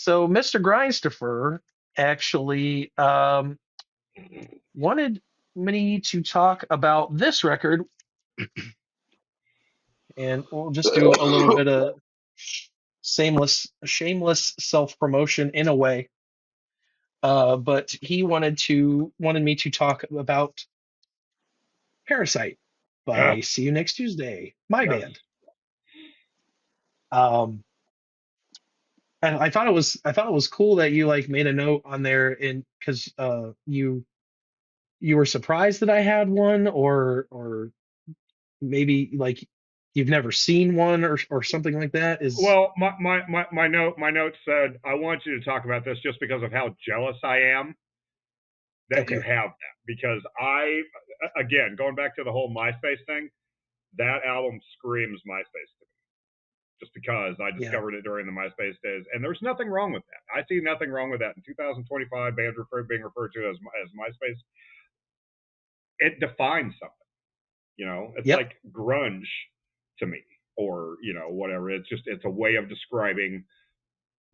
So Mr. Grindstoffer actually wanted me to talk about this record, and we'll just do a little bit of shameless self promotion in a way. But he wanted me to talk about Parasite Yeah. by See You Next Tuesday, my Yes. band. Um, and I thought it was cool that you like made a note on there, in because you were surprised that I had one, or maybe like you've never seen one, or something like that. Is Well, my note said I want you to talk about this just because of how jealous I am that you okay. have that. Because I, again, going back to the whole MySpace thing, that album screams MySpace to me. Just because I Yeah. discovered it during the MySpace days, and there's nothing wrong with that. I see nothing wrong with that. In 2025, bands being referred to as MySpace, it defines something. It's Yep. like grunge to me, or whatever. It's a way of describing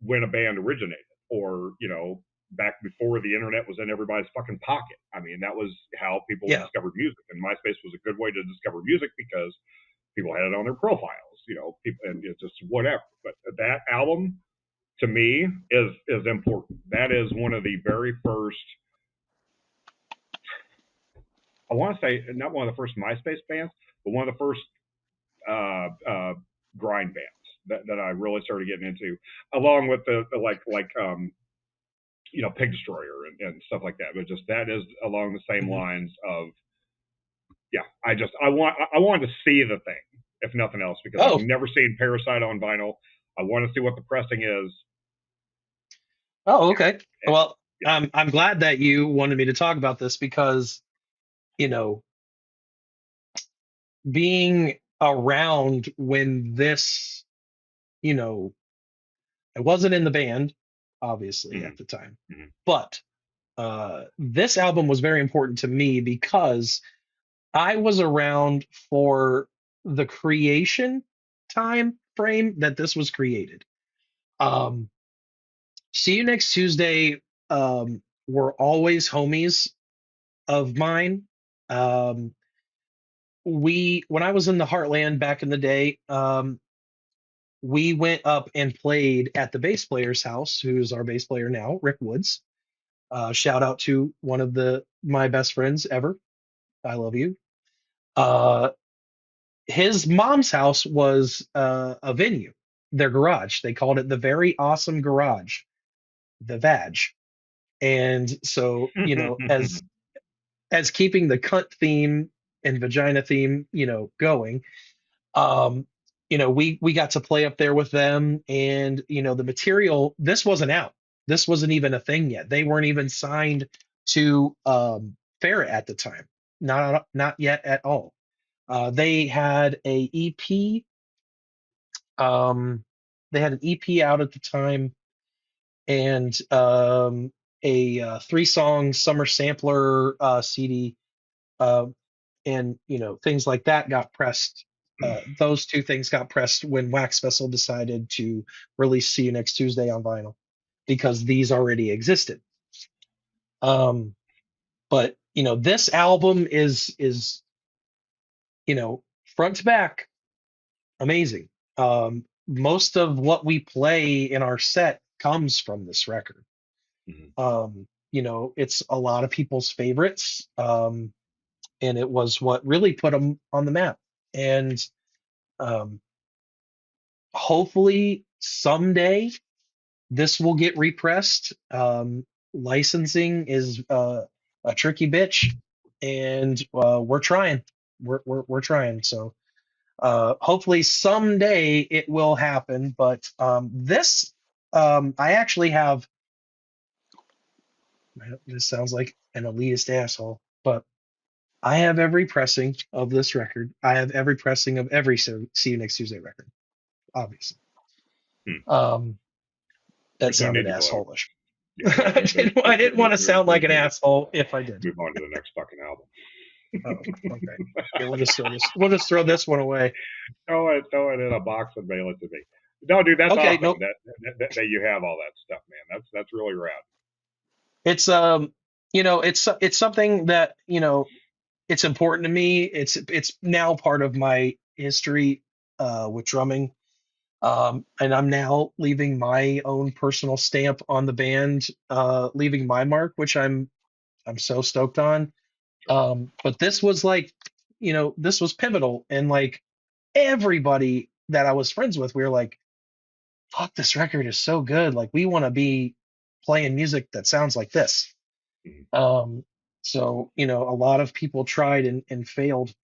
when a band originated, or back before the internet was in everybody's fucking pocket. I mean, that was how people Yeah. discovered music, and MySpace was a good way to discover music because people had it on their profiles. People, and it's just whatever. But that album to me is important. That is one of the very first. I want to say not one of the first MySpace bands, but one of the first uh, uh, grind bands that I really started getting into, along with the Pig Destroyer and stuff like that. But just that is along the same Hmm. lines of, yeah. I wanted to see the thing, if nothing else, because I've Oh. never seen Parasite on vinyl. I want to see what the pressing is. Oh. Okay. Yeah, Well, yeah. I'm glad that you wanted me to talk about this because you know being around when this, you know I wasn't in the band obviously Mm-hmm, at the time, mm-hmm, but this album was very important to me because I was around for the creation time frame that this was created. Um, See You Next Tuesday were always homies of mine. Um, when I was in the Heartland back in the day, we went up and played at the bass player's house, who's our bass player now, Rick Woods. Shout out to one of my best friends ever. I love you. Uh, his mom's house was a venue, their garage. They called it the Very Awesome Garage, the Vag. And so, mm-hmm. as keeping the cunt theme and vagina theme, going, um, we got to play up there with them, and the material. This wasn't out. This wasn't even a thing yet. They weren't even signed to Ferret at the time. Not yet at all. They had a EP. They had an EP out at the time, and a three-song summer sampler CD, uh, and things like that got pressed. Those two things got pressed when Wax Vessel decided to release "See You Next Tuesday" on vinyl because these already existed. Um, but this album is front to back amazing. Most of what we play in our set comes from this record. It's a lot of people's favorites, and it was what really put them on the map. And um, hopefully someday this will get repressed. Licensing is a tricky bitch, and we're trying. We're trying. So hopefully someday it will happen. But I actually have. This sounds like an elitist asshole, but I have every pressing of this record. I have every pressing of every See You Next Tuesday record, obviously. Hmm. Um, that There's no sounded need to gloat. assholeish. Yeah, I didn't want to sound like an asshole if I did. move on to the next fucking album. Oh, okay. Yeah, we'll just throw this. We'll just throw this one away. Throw it in a box and mail it to me. No, dude, that's Okay, awesome nope. that you have all that stuff, man. That's really rad. It's it's something that, it's important to me. It's now part of my history with drumming. And I'm now leaving my own personal stamp on the band, leaving my mark, which I'm so stoked on. Sure. But this was like, this was pivotal, and like everybody that I was friends with, we were like, fuck, this record is so good. Like we want to be playing music that sounds like this. Mhm. Um, so, a lot of people tried and failed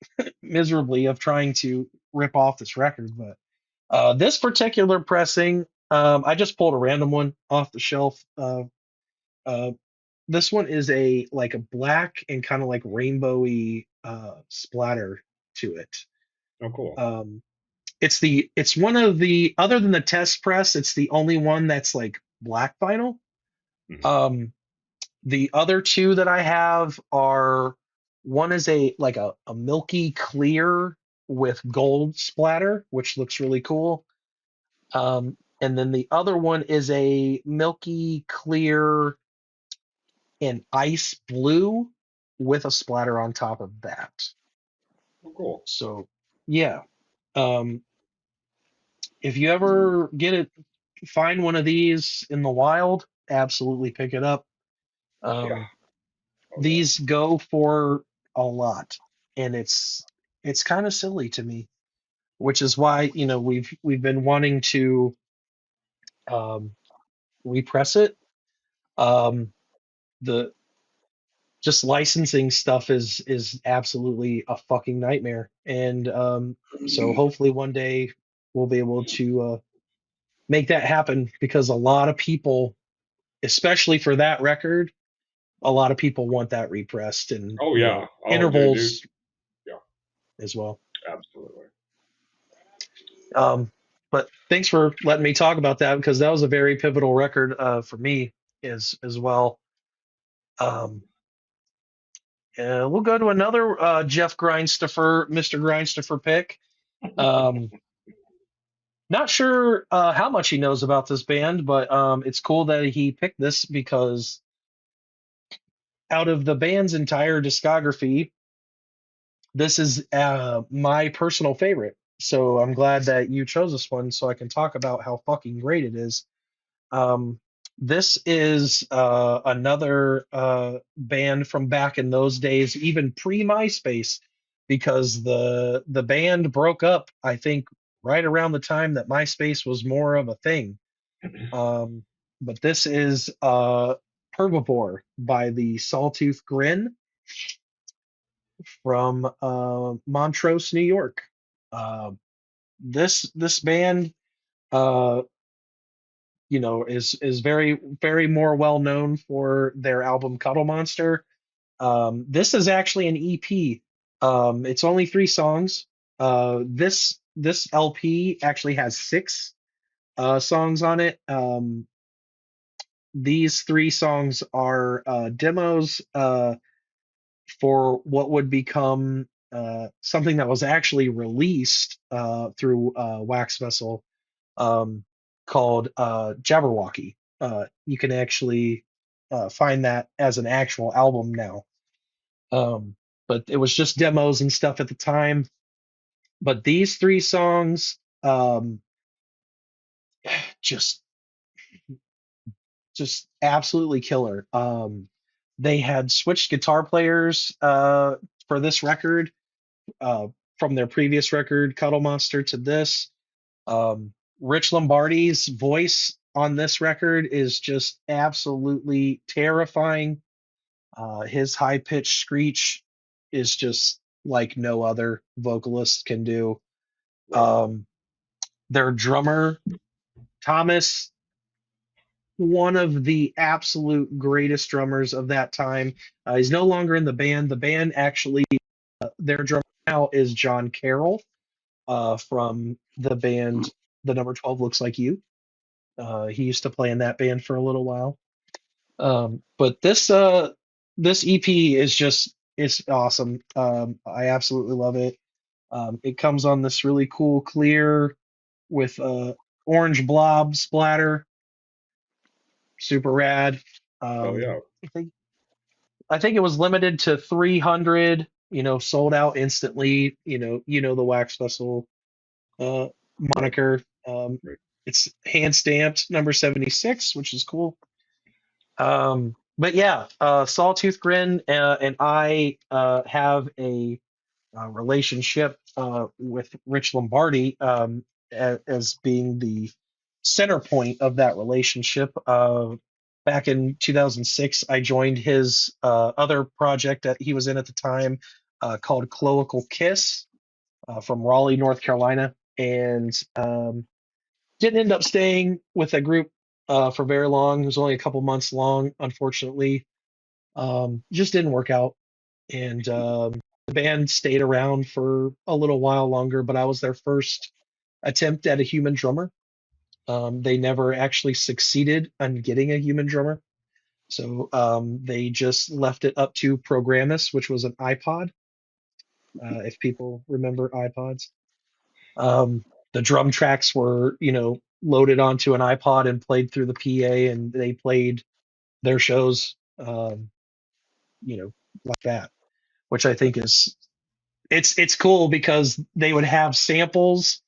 miserably of trying to rip off this record. But this particular pressing, I just pulled a random one off the shelf. Uh, this one is a like a black and kind of like rainbowy splatter to it. Oh, cool. Um, it's one of the, other than the test press, it's the only one that's like black vinyl. Mhm. Um, the other two that I have are, one is a milky clear with gold splatter, which looks really cool. And then the other one is a milky clear and ice blue with a splatter on top of that. Oh, cool. So yeah. Um, if you ever get it, find one of these in the wild, absolutely pick it up. Yeah. Um, Oh yeah. these go for a lot, and it's kind of silly to me, which is why, we've been wanting to um, repress it. Um, the just licensing stuff is absolutely a fucking nightmare, and so hopefully one day we'll be able to make that happen, because a lot of people, especially for that record, a lot of people want that repressed, and Oh yeah. Oh, dude. intervals Yeah. as well. Absolutely. Um, but thanks for letting me talk about that, because that was a very pivotal record for me as well. Um, we'll go to another Jeff Grindstoffer, Mr. Grindstoffer pick. Um, not sure how much he knows about this band, but it's cool that he picked this, because out of the band's entire discography, this is my personal favorite. So I'm glad that you chose this one, so I can talk about how fucking great it is. Um, this is another band from back in those days, even pre MySpace, because the band broke up, I think, right around the time that MySpace was more of a thing. Um, but this is Herbivore by the Sawtooth Grin from Montrose, New York. Uh, this band, uh, is very very more well known for their album Cuddle Monster. This is actually an EP. It's only 3 songs. This LP actually has 6 songs on it. These 3 songs are demos for what would become something that was actually released through Wax Vessel, um, called Jabberwocky. You can actually find that as an actual album now. Um, but it was just demos and stuff at the time. But these 3 songs, just absolutely killer. They had switched guitar players for this record, uh, from their previous record, Cuddle Monster, to this. Um, Rich Lombardi's voice on this record is just absolutely terrifying. His high pitched screech is just like no other vocalist can do. Right. Um, their drummer, Thomas, one of the absolute greatest drummers of that time. He's no longer in the band. The band actually, their drummer now is John Carroll from the band The Number 12 Looks Like You. He used to play in that band for a little while. But this EP is just, it's awesome. I absolutely love it. It comes on this really cool clear with orange blob splatter, super rad. Oh yeah. I think I think it was limited to 300. Sold out instantly. The Wax Vessel uh, Right. moniker. Right. It's hand stamped number 76, which is cool. But yeah, Sawtooth Grin and I have a relationship with Rich Lombardi as being the center point of that relationship. Back in 2006, I joined his other project that he was in at the time called Cloacal Kiss from Raleigh, North Carolina, and didn't end up staying with the group for very long. It was only a couple months long, unfortunately. Just didn't work out, and the band stayed around for a little while longer. But I was their first attempt at a human drummer. They never actually succeeded on getting a human drummer, so they just left it up to Programmus, which was an iPod. If people remember iPods, the drum tracks were, loaded onto an iPod and played through the PA, and they played their shows, like that, which I think is it's cool because they would have samples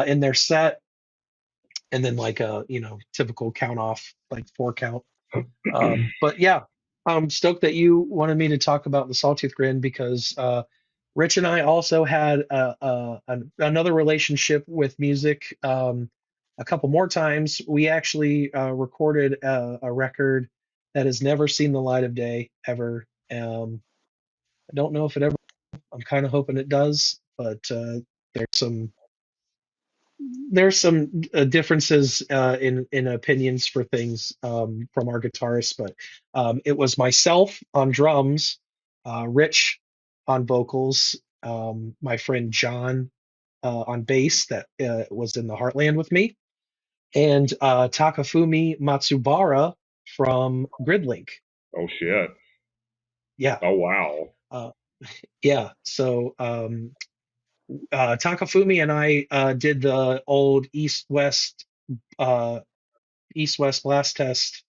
in their set, and then like a typical count off like 4 count. But yeah, I'm stoked that you wanted me to talk about the Sawtooth Grin because Rich and I also had another relationship with music. A couple more times, we actually recorded a record that has never seen the light of day ever. I don't know if it ever. I'm kind of hoping it does, but there's some there's some differences in opinions for things from our guitarist, but it was myself on drums, Rich on vocals, my friend John on bass that was in the Heartland with me, and Takafumi Matsubara from Gridlink. Oh shit. Yeah, Oh wow. uh, yeah. So Takafumi and I did the old uh, East West Blast Test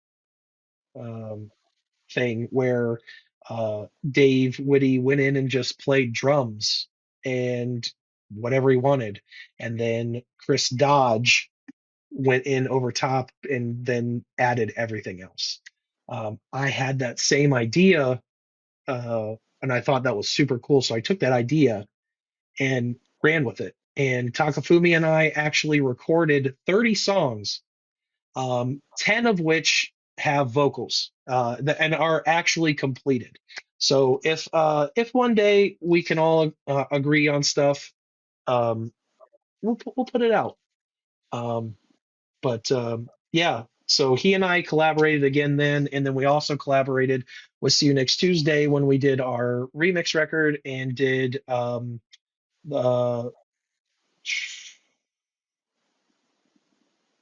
um, thing where Dave Whitty went in and just played drums and whatever he wanted, and then Chris Dodge went in over top and then added everything else. I had that same idea, and I thought that was super cool, so I took that idea and ran with it. And Takafumi and I actually recorded 30 songs, 10 of which have vocals and are actually completed. So if one day we can all agree on stuff, um, we'll put it out. Um, but yeah, so he and I collaborated again then, and then we also collaborated with See You Next Tuesday when we did our remix record and did the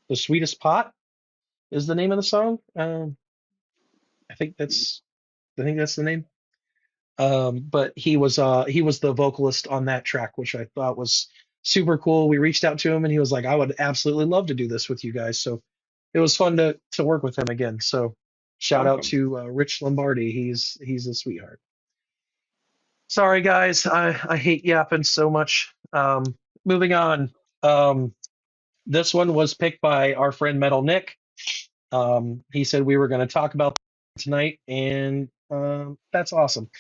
the sweetest pot is the name of the song. I think that's I think that's the name. But he was the vocalist on that track, which I thought was super cool. We reached out to him and he was like, I would absolutely love to do this with you guys. So it was fun to work with him again. So shout out Awesome. to Rich Lombardi. He's a sweetheart. Sorry guys, I hate yapping so much. Moving on. Um, this one was picked by our friend Metal Nick. He said we were going to talk about tonight, and that's awesome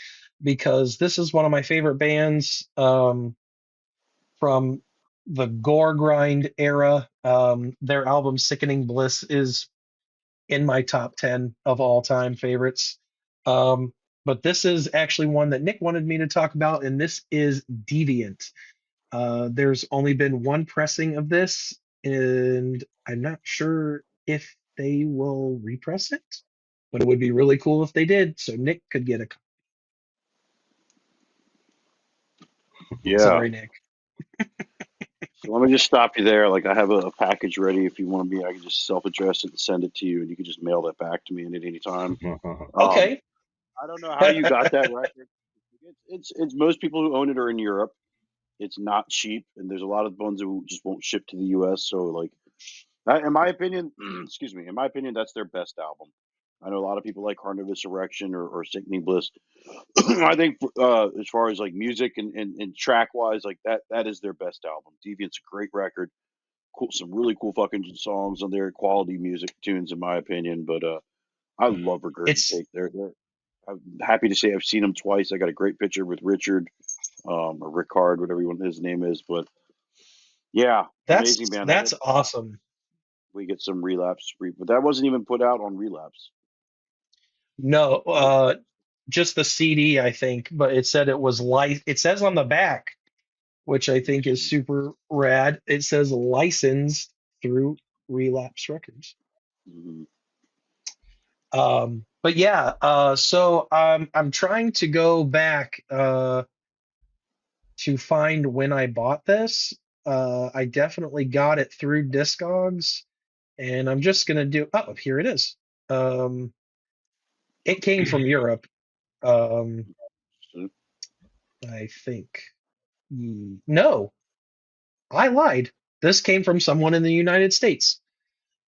because this is one of my favorite bands from the gore grind era. Their album Sickening Bliss is in my top 10 of all time favorites. Um, but this is actually one that Nick wanted me to talk about, and this is Deviant. There's only been one pressing of this, and I'm not sure if they will repress it, but it would be really cool if they did, so Nick could get a. Yeah. Sorry, Nick. So let me just stop you there. Like I have a package ready. If you want to be, I can just self-address it and send it to you, and you can just mail that back to me at any time. Um, Okay. I don't know how you got that record. It's most people who own it are in Europe. It's not cheap, and there's a lot of ones who just won't ship to the U.S. So like In my opinion, excuse me, in my opinion, that's their best album. I know a lot of people like Carnivorous Erection or Sickening Bliss. I think as far as like music and track wise, like that is their best album. Deviant's a great record. Cool, some really cool fucking songs on there. Quality music tunes, in my opinion. But I love It's Regurgitate. I'm happy to say I've seen them twice. I got a great picture with Richard, or Ricard, whatever his name is. But yeah, amazing band. I that's hope awesome. we get some Relapse, but that wasn't even put out on Relapse. No, Right. just the CD, I think, but it said it was it says on the back, which I think is super rad. It says licensed through Relapse Records. Mhm. But yeah, so I'm trying to go back to find when I bought this. I definitely got it through Discogs, and I'm just gonna do. Oh, here it is. Um, it came from Europe. Um, So, I think. No, I lied. This came from someone in the United States.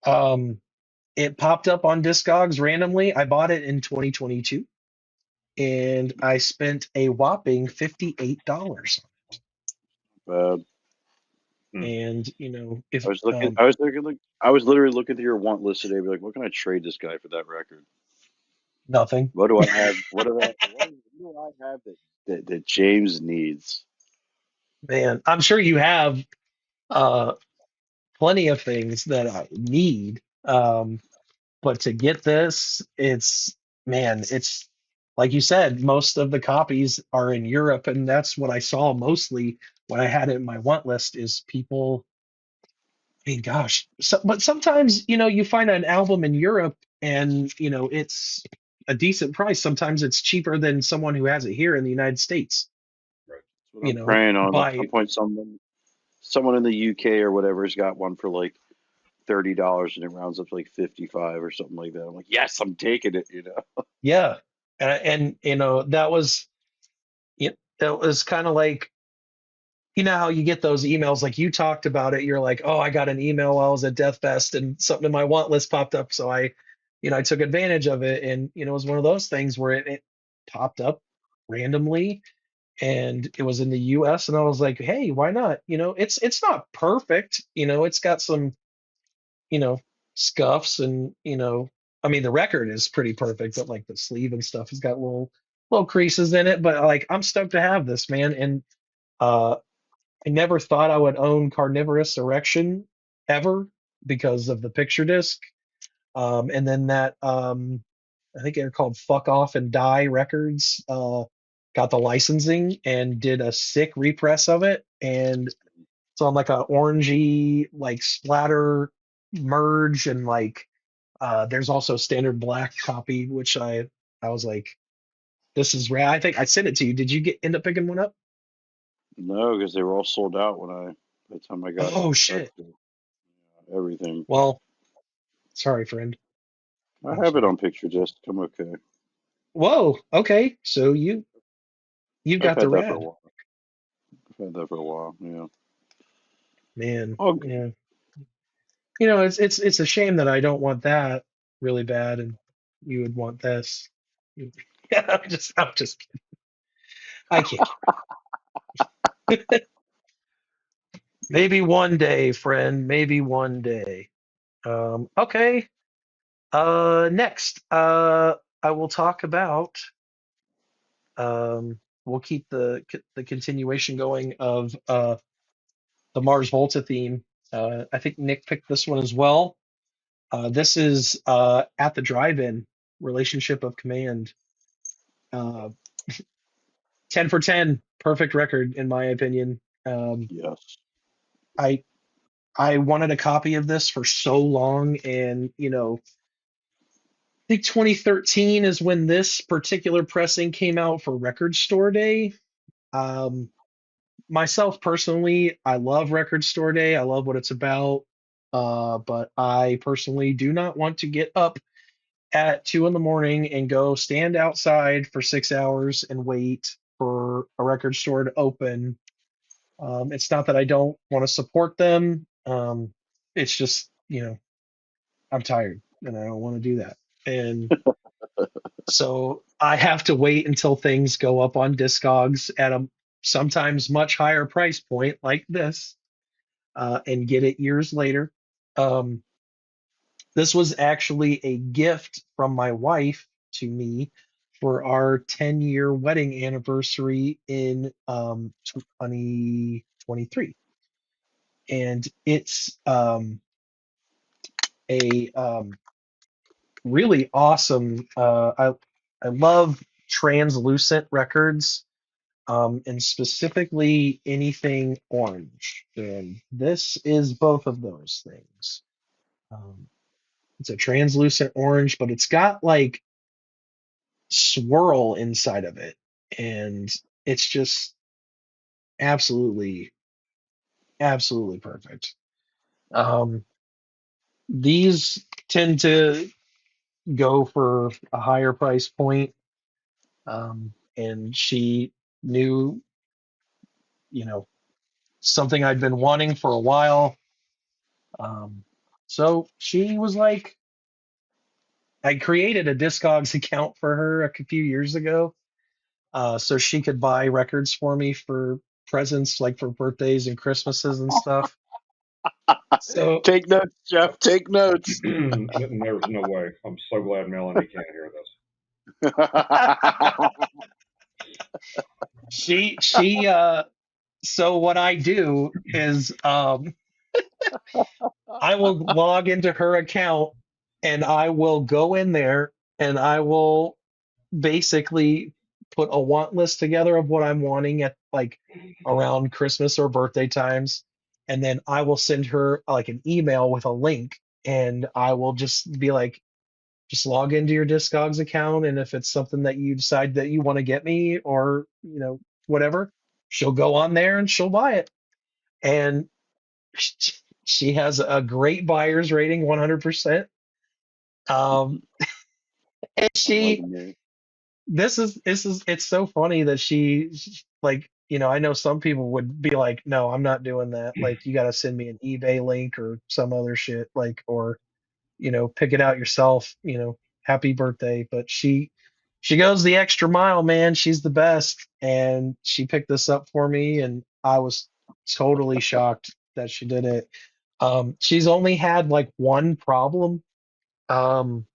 Um, it popped up on Discogs randomly. I bought it in 2022, and I spent a whopping $58. uh, Hmm. And if I was looking. I was looking. I was literally looking through your want list today. Be like, what can I trade this guy for that record? nothing, What do I have? What do I have that James needs? man, I'm sure you have uh plenty of things that I need. But to get this, it's man, it's like you said, most of the copies are in Europe, and that's what I saw mostly when I had it in my want list is people. I mean, gosh, but sometimes you find an album in Europe, and it's a decent price. Sometimes it's cheaper than someone who has it here in the United States. Right. That's what I'm praying on. At By some point, someone in the UK or whatever has got one for like $30, and it rounds up to like 55 or something like that. I'm like, yes, I'm taking it. yeah, and that was it was kind of like how you get those emails like you talked about it. You're like, oh, I got an email while I was at Death Fest and something in my want list popped up. So I took advantage of it. And, it was one of those things where it popped up randomly and it was in the US. And I was like, hey, why not? It's not perfect. It's got some, you know, scuffs and, I mean, the record is pretty perfect, but like the sleeve and stuff has got little creases in it. But like, I'm stoked to have this, man. And, uh, I never thought I would own Carnivorous Erection ever because of the picture disc. And then that I think they're called Fuck Off and Die Records got the licensing and did a sick repress of it. And it's on like a orangey like splatter merge and like there's also standard black copy, which I was like, this is rad. I think I sent it to you. Did you end up picking one up? No, because they were all sold out by the time I got Oh got shit. everything. Well, sorry, friend. I I'm have it sorry. on picture disc. I'm okay. Whoa. Okay. So you've I've got the had that for a rad, while. I've had that for a while. Yeah. man. Oh, Yeah. It's a shame that I don't want that really bad, and you would want this. Yeah. I'm just kidding. I can't. Maybe one day, friend. Maybe one day. Okay. Next, I will talk about. We'll keep the continuation going of the Mars Volta theme. I think Nick picked this one as well. This is At the Drive-In, Relationship of Command. Uh, 10 for 10, perfect record in my opinion. yes. I I wanted a copy of this for so long, and I think 2013 is when this particular pressing came out for Record Store Day. Um, Myself personally, I love Record Store Day. I love what it's about. But I personally do not want to get up at 2 in the morning and go stand outside for 6 hours and wait for a record store to open. It's not that I don't want to support them. it's just, I'm tired and I don't want to do that. And so I have to wait until things go up on Discogs at a sometimes much higher price point like this, and get it years later. Um, this was actually a gift from my wife to me for our 10-year wedding anniversary in 2023. And it's a really awesome. I love translucent records, and specifically anything orange. And this is both of those things. Um, it's a translucent orange, but it's got like swirl inside of it, and it's just absolutely, absolutely perfect. Um, these tend to go for a higher price point. And she knew, you know, something I'd been wanting for a while. Um, so she was like, I created a Discogs account for her a few years ago, so she could buy records for me for presents, like for birthdays and Christmases and stuff. So Take notes, Jeff. Take notes. There's no way. I'm so glad Melanie can't hear this. she so what I do is, I will log into her account and I will go in there and I will basically put a want list together of what I'm wanting at like around Christmas or birthday times. And then I will send her like an email with a link, and I will just be like, just log into your Discogs account. And if it's something that you decide that you want to get me, or, whatever, she'll go on there and she'll buy it. And she has a great buyer's rating, 100%. Um, and Like she, me. it's so funny that like, I know some people would be like, no, I'm not doing that. Like, you got to send me an eBay link or some other shit, like, or, pick it out yourself, happy birthday. But she goes the extra mile, man. She's the best. And she picked this up for me, and I was totally shocked that she did it. She's only had like one problem, um,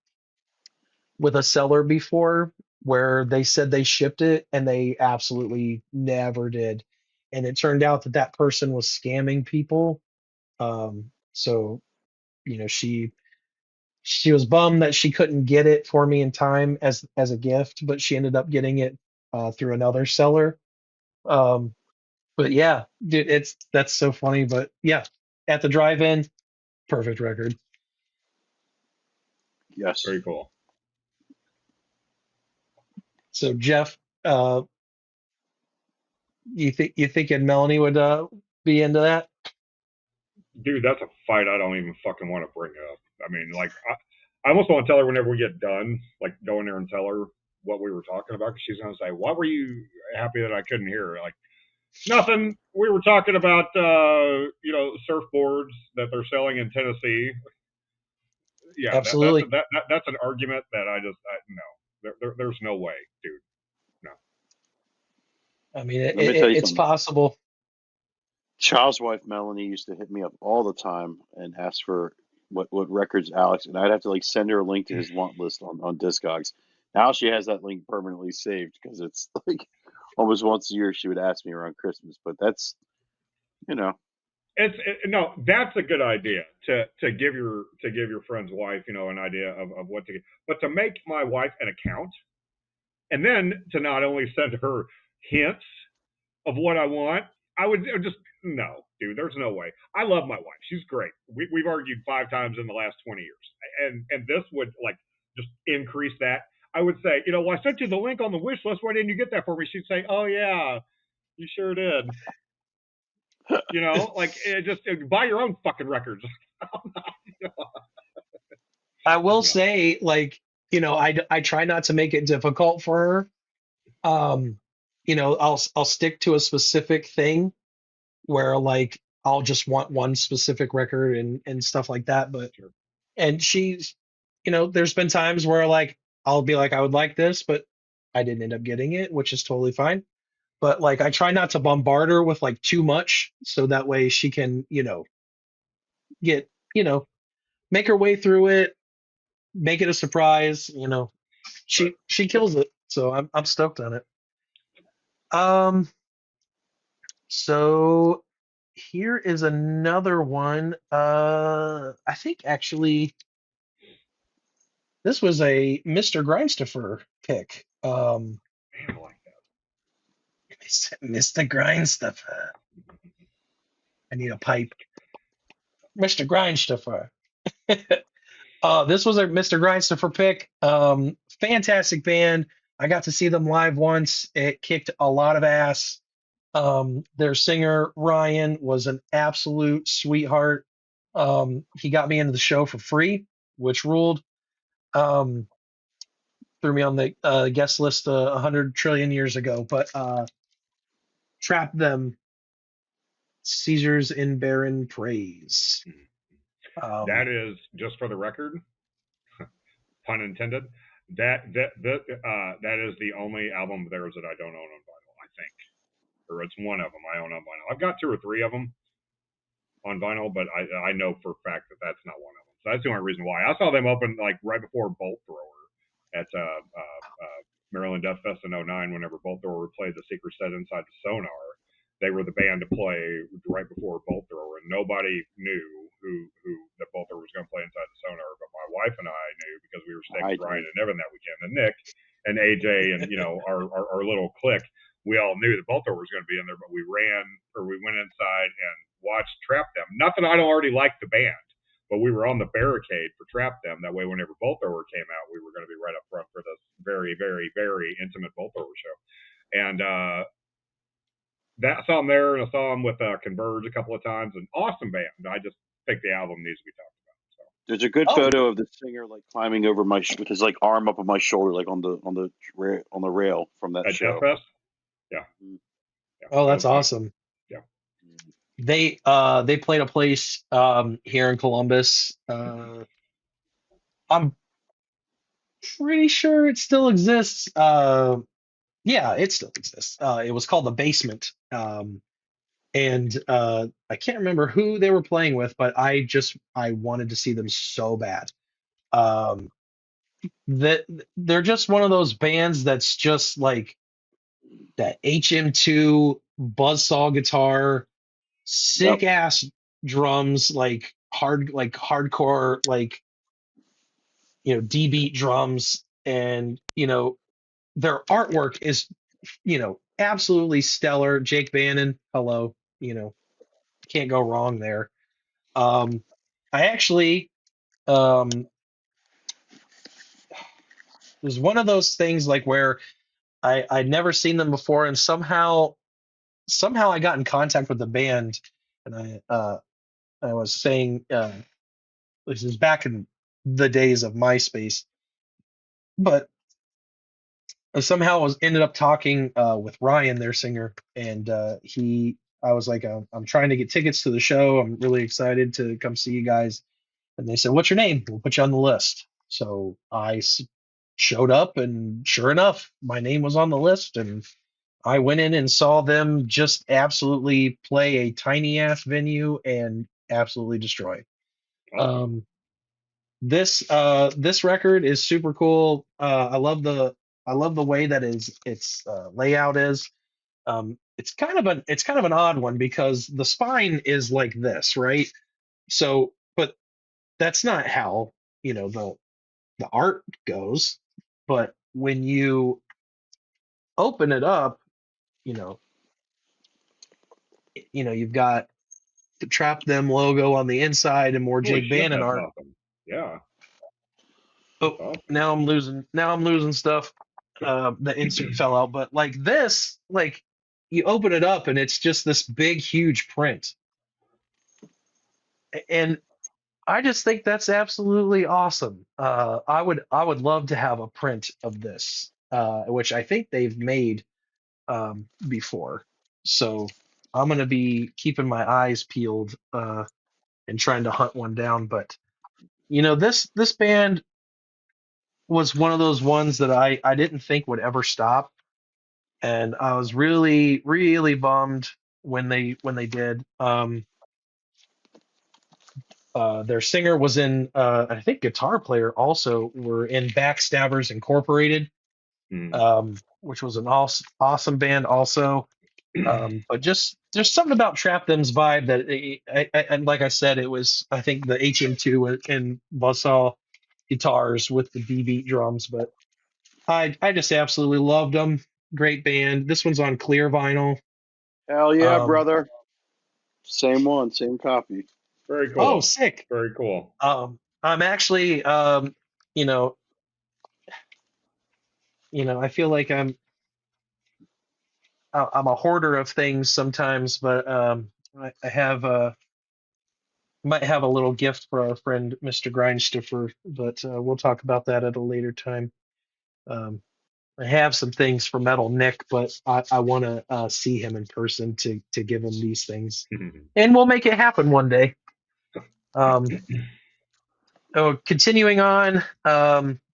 with a seller before, where they said they shipped it and they absolutely never did. And it turned out that that person was scamming people. So, she was bummed that she couldn't get it for me in time as a gift, but she ended up getting it through another seller. Um, but yeah, dude, that's so funny. But yeah, at the drive-in, perfect record. Yes. Very cool. So Jeff, uh, you thinking Melanie would be into that? Dude, that's a fight I don't even fucking want to bring up. I mean, like, I almost want to tell her whenever we get done, like, go in there and tell her what we were talking about, because she's going to say, "What were you happy that I couldn't hear?" Like, nothing. We were talking about, surfboards that they're selling in Tennessee. Yeah, Absolutely. that's an argument that no, there's no way, dude. No. I mean, Let me tell you it's something. possible. Child's wife Melanie used to hit me up all the time and ask for what records Alex, and I'd have to like send her a link to his want list on Discogs. Now she has that link permanently saved because it's like almost once a year she would ask me around Christmas. But that's you know No, that's a good idea to give your friend's wife, an idea of what to get, but to make my wife an account and then to not only send her hints of what I want, I would just no, dude. There's no way. I love my wife. She's great. We've argued 5 times in the last 20 years, and this would like just increase that. I would say, well, I sent you the link on the wish list. Why didn't you get that for me? She'd say, oh yeah, you sure did. Like just buy your own fucking records. I will No. say, like, I try not to make it difficult for her. I'll stick to a specific thing where, like, I'll just want one specific record and stuff like that. But Sure. and she's, there's been times where like I'll be like I would like this, but I didn't end up getting it, which is totally fine. But like I try not to bombard her with like too much, so that way she can, get, make her way through it, make it a surprise. Right. She kills it, so I'm stoked on it. Um, so here is another one. I think actually this was a Mr. Grindstoffer pick. Man, I like Mr. Grindstoffer. I need a pipe. Mr. Grindstoffer. This was a Mr. Grindstoffer pick. Fantastic band. I got to see them live once. It kicked a lot of ass. Their singer Ryan was an absolute sweetheart. He got me into the show for free, which ruled. Um, Threw me on the guest list 100 trillion years ago, but trapped them. Caesars in barren praise. that. Um, That is, just for the record, pun intended. That is the only album of theirs that I don't own on vinyl. I think, or it's one of them I own on vinyl. I've got two or three of them on vinyl, but I know for a fact that that's not one of them. So that's the only reason why. I saw them open like right before Bolt Thrower at Maryland Death Fest in '09. Whenever Bolt Thrower played the Secret Set Inside the Sonar, they were the band to play right before Bolt Thrower, and nobody knew who that Bolt Thrower was going to play Inside the Sonar, but my wife and I knew because we were staying with Ryan and Evan that weekend, and Nick and AJ and our little clique. We all knew that Bolt Thrower was going to be in there, but we went inside and watched Trap Them. Not that I don't already like the band, but we were on the barricade for Trap Them. That way, whenever Bolt Thrower came out, we were going to be right up front for this very, very, very intimate Bolt Thrower show. And I saw them there, and I saw them with Converge a couple of times. An awesome band. I just think the album needs to be talked about. So. There's a good oh, photo of the singer like climbing over with his like arm up on my shoulder, like on the rail from that At show. Death Fest? Yeah. oh, that's awesome. Yeah. They played a place here in Columbus. I'm pretty sure it still exists. Yeah, it still exists. It was called the Basement. And I can't remember who they were playing with, but I wanted to see them so bad. Um, that they're just one of those bands that's just like that HM2 buzzsaw guitar, Yep. sick ass drums, like hardcore, like D beat drums, and their artwork is absolutely stellar. Jake Bannon, hello, can't go wrong there. I actually it was one of those things like where I'd never seen them before, and somehow I got in contact with the band, and I was saying this is back in the days of MySpace, but I somehow ended up talking with Ryan, their singer, and I was like, I'm trying to get tickets to the show. I'm really excited to come see you guys. And they said, "What's your name? We'll put you on the list." So showed up, and sure enough, my name was on the list, and I went in and saw them just absolutely play a tiny ass venue and absolutely destroy. Awesome. This record is super cool. I love the way that its layout is. It's kind of an odd one because the spine is like this, right? So, but that's not how the art goes. But when you open it up, you know, you've got the Trap Them logo on the inside and more Holy Jake shit, Bannon that's art. awesome. Yeah. Oh, Awesome. now I'm losing stuff. The insert fell out, but like this, like you open it up and it's just this big, huge print. And I just think that's absolutely awesome. I would love to have a print of this, which I think they've made before. So I'm gonna be keeping my eyes peeled and trying to hunt one down. But this band was one of those ones that I didn't think would ever stop, and I was really really bummed when they did. Their singer was in, I think guitar player also were in Backstabbers Incorporated, Mm. which was an awesome band also. But just there's something about Trap Them's vibe that, and like I said, it was I think the HM2 and Buzzsaw guitars with the D beat drums, but I just absolutely loved them. Great band. This one's on clear vinyl. Hell yeah, Um, brother. Same one, same copy. Very oh, cool. sick. Very cool. I'm actually, you know, I feel like I'm a hoarder of things sometimes, but I have might have a little gift for our friend Mr. Grindstoffer, but we'll talk about that at a later time. Um, I have some things for Metal Nick, but I want to see him in person to give him these things, and we'll make it happen one day. Um, continuing on,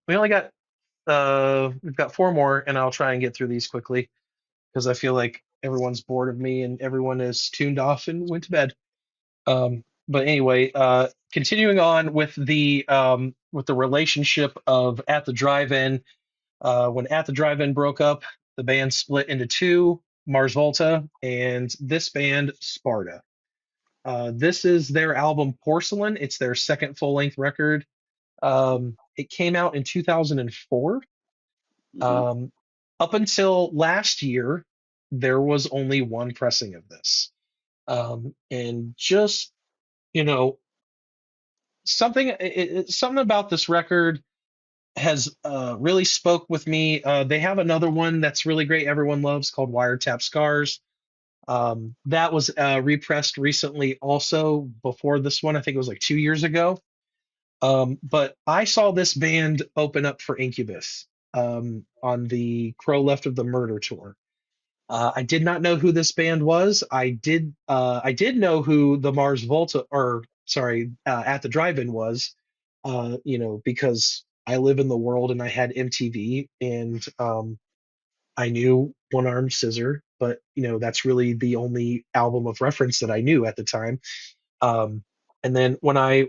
we've got four more, and I'll try and get through these quickly because I feel like everyone's bored of me and everyone is tuned off and went to bed. But anyway, continuing on with the relationship of At the Drive-In. When At the Drive-In broke up, the band split into two, Mars Volta and this band, Sparta. This is their album Porcelain. It's their second full-length record. It came out in 2004. Hmm. Um, Up until last year, there was only one pressing of this. And just, you know, something about this record has really spoke with me. They have another one that's really great, everyone loves, called Wiretap Scars. That was repressed recently, also before this one. I think it was like 2 years ago. But I saw this band open up for Incubus on the Crow Left of the Murder tour. I did not know who this band was. I did know who the Mars Volta, or sorry, At the Drive-In was, because I live in the world and I had MTV, and I knew One Armed Scissor, but that's really the only album of reference that I knew at the time. Um, and then when I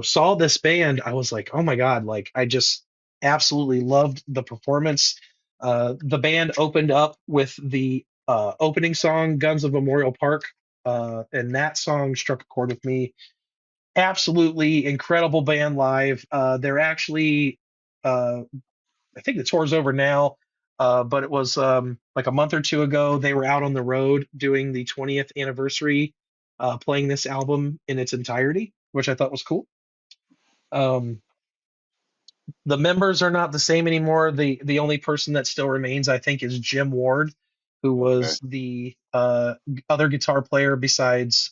saw this band, I was like, oh my God, like I just absolutely loved the performance. The band opened up with the opening song, Guns of Memorial Park, and that song struck a chord with me. Absolutely incredible band live. They're actually, uh, I think the tour's over now, but it was like a month or two ago. They were out on the road doing the 20th anniversary, playing this album in its entirety, which I thought was cool. Um, the members are not the same anymore. The only person that still remains, I think, is Jim Ward, who Okay. was the other guitar player besides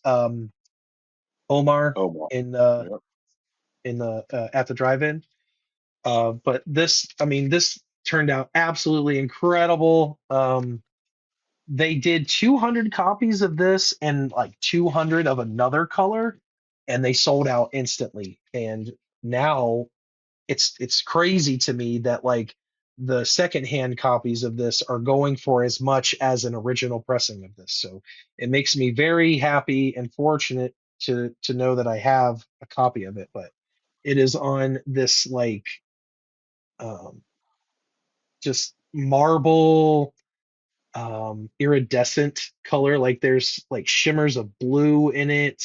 Omar Oh, well. in Yep. the At the Drive-In. But this turned out absolutely incredible. They did 200 copies of this and like 200 of another color, and they sold out instantly. And now it's crazy to me that like the secondhand copies of this are going for as much as an original pressing of this. So it makes me very happy and fortunate to know that I have a copy of it. But it is on this like um, just marble iridescent color. Like there's like shimmers of blue in it.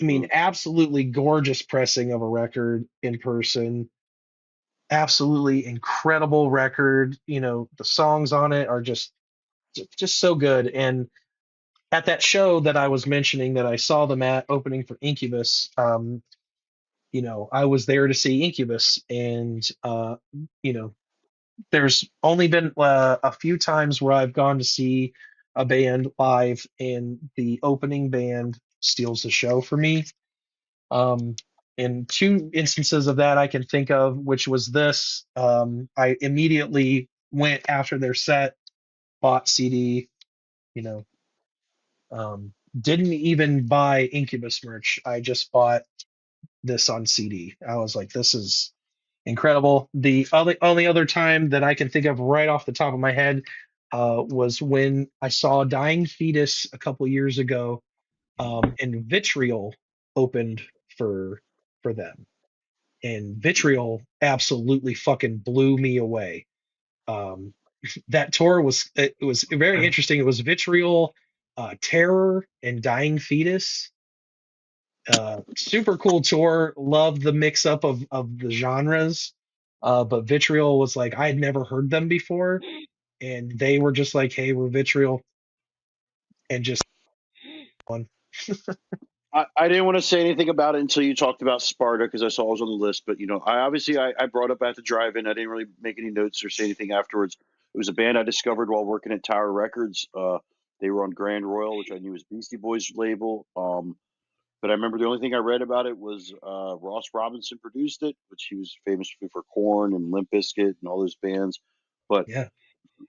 I mean, Hmm. absolutely gorgeous pressing of a record in person. Absolutely incredible record. The songs on it are just so good. And at that show that I was mentioning that I saw them at opening for Incubus, I was there to see Incubus, and you know, there's only been a few times where I've gone to see a band live, and the opening band steals the show for me. Um, in two instances of that I can think of, which was this. I immediately went after their set, bought CD, you know, Didn't even buy Incubus merch. I just bought this on CD. I was like, this is incredible. The only other time that I can think of right off the top of my head was when I saw Dying Fetus a couple years ago, and Vitriol opened for them, and Vitriol absolutely fucking blew me away. Um, that tour was very interesting. It was Vitriol, Terror, and Dying Fetus. Super cool tour. Love the mix up of the genres. But Vitriol was like I had never heard them before, and they were just like, "Hey, we're Vitriol," and just one. I didn't want to say anything about it until you talked about Sparta because I saw it was on the list. But I brought up at the drive-in. I didn't really make any notes or say anything afterwards. It was a band I discovered while working at Tower Records. They were on Grand Royal, which I knew was Beastie Boys' label. But I remember the only thing I read about it was Ross Robinson produced it, which he was famous for Korn and Limp Bizkit and all those bands. But Yeah,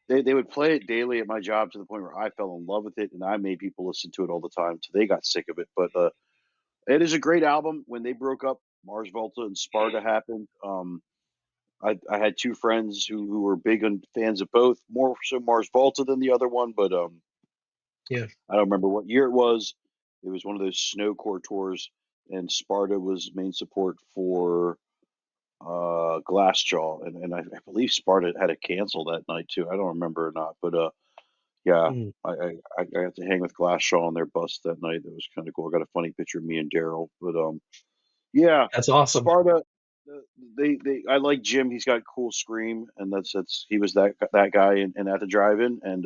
they would play it daily at my job to the point where I fell in love with it, and I made people listen to it all the time till they got sick of it. But it is a great album. When they broke up, Mars Volta and Sparta happened. I had two friends who were big fans of both, more so Mars Volta than the other one, but yeah. I don't remember what year it was. It was one of those snowcore tours, and Sparta was main support for Glassjaw, and I believe Sparta had to cancel that night too. I don't remember or not, but yeah, Mm, I got to hang with Glassjaw on their bus that night. That was kind of cool. I got a funny picture of me and Daryl, but yeah, that's awesome. Sparta. They I like Jim. He's got a cool scream, and that's he was that guy and at the drive-in, and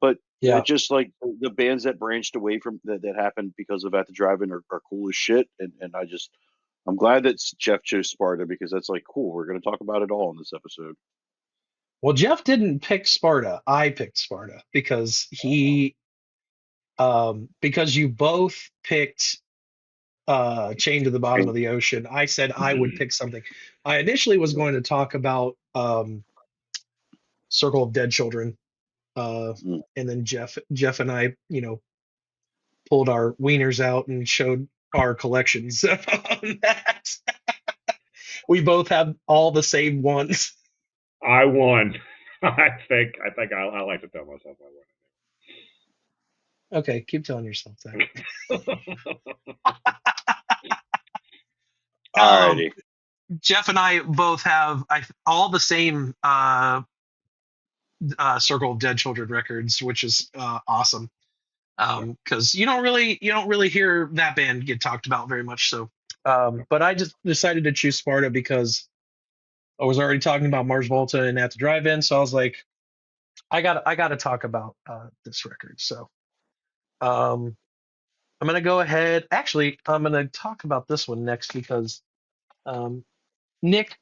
but it Yeah. just like the bands that branched away from that happened because of at the drive-in are cool as shit, and I'm glad that Jeff chose Sparta because that's like cool. We're gonna talk about it all in this episode. Well, Jeff didn't pick Sparta. I picked Sparta because because you both picked Chained to the Bottom of the Ocean. I said I would pick something. I initially was going to talk about Circle of Dead Children, Mm. and then Jeff and I, pulled our wieners out and showed our collections on that. We both have all the same ones. I won. I like to tell myself Okay, keep telling yourself that. I Um, Alrighty. Jeff and I both have all the same Circle of Dead Children records, which is awesome. won. Because you don't really hear that band get talked about very much. So, but I just decided to choose Sparta because I was already talking about Mars Volta and at the drive-in, so I was like, I got to talk about this record. So, um, I'm gonna go ahead. Actually, I'm gonna talk about this one next because um, Nick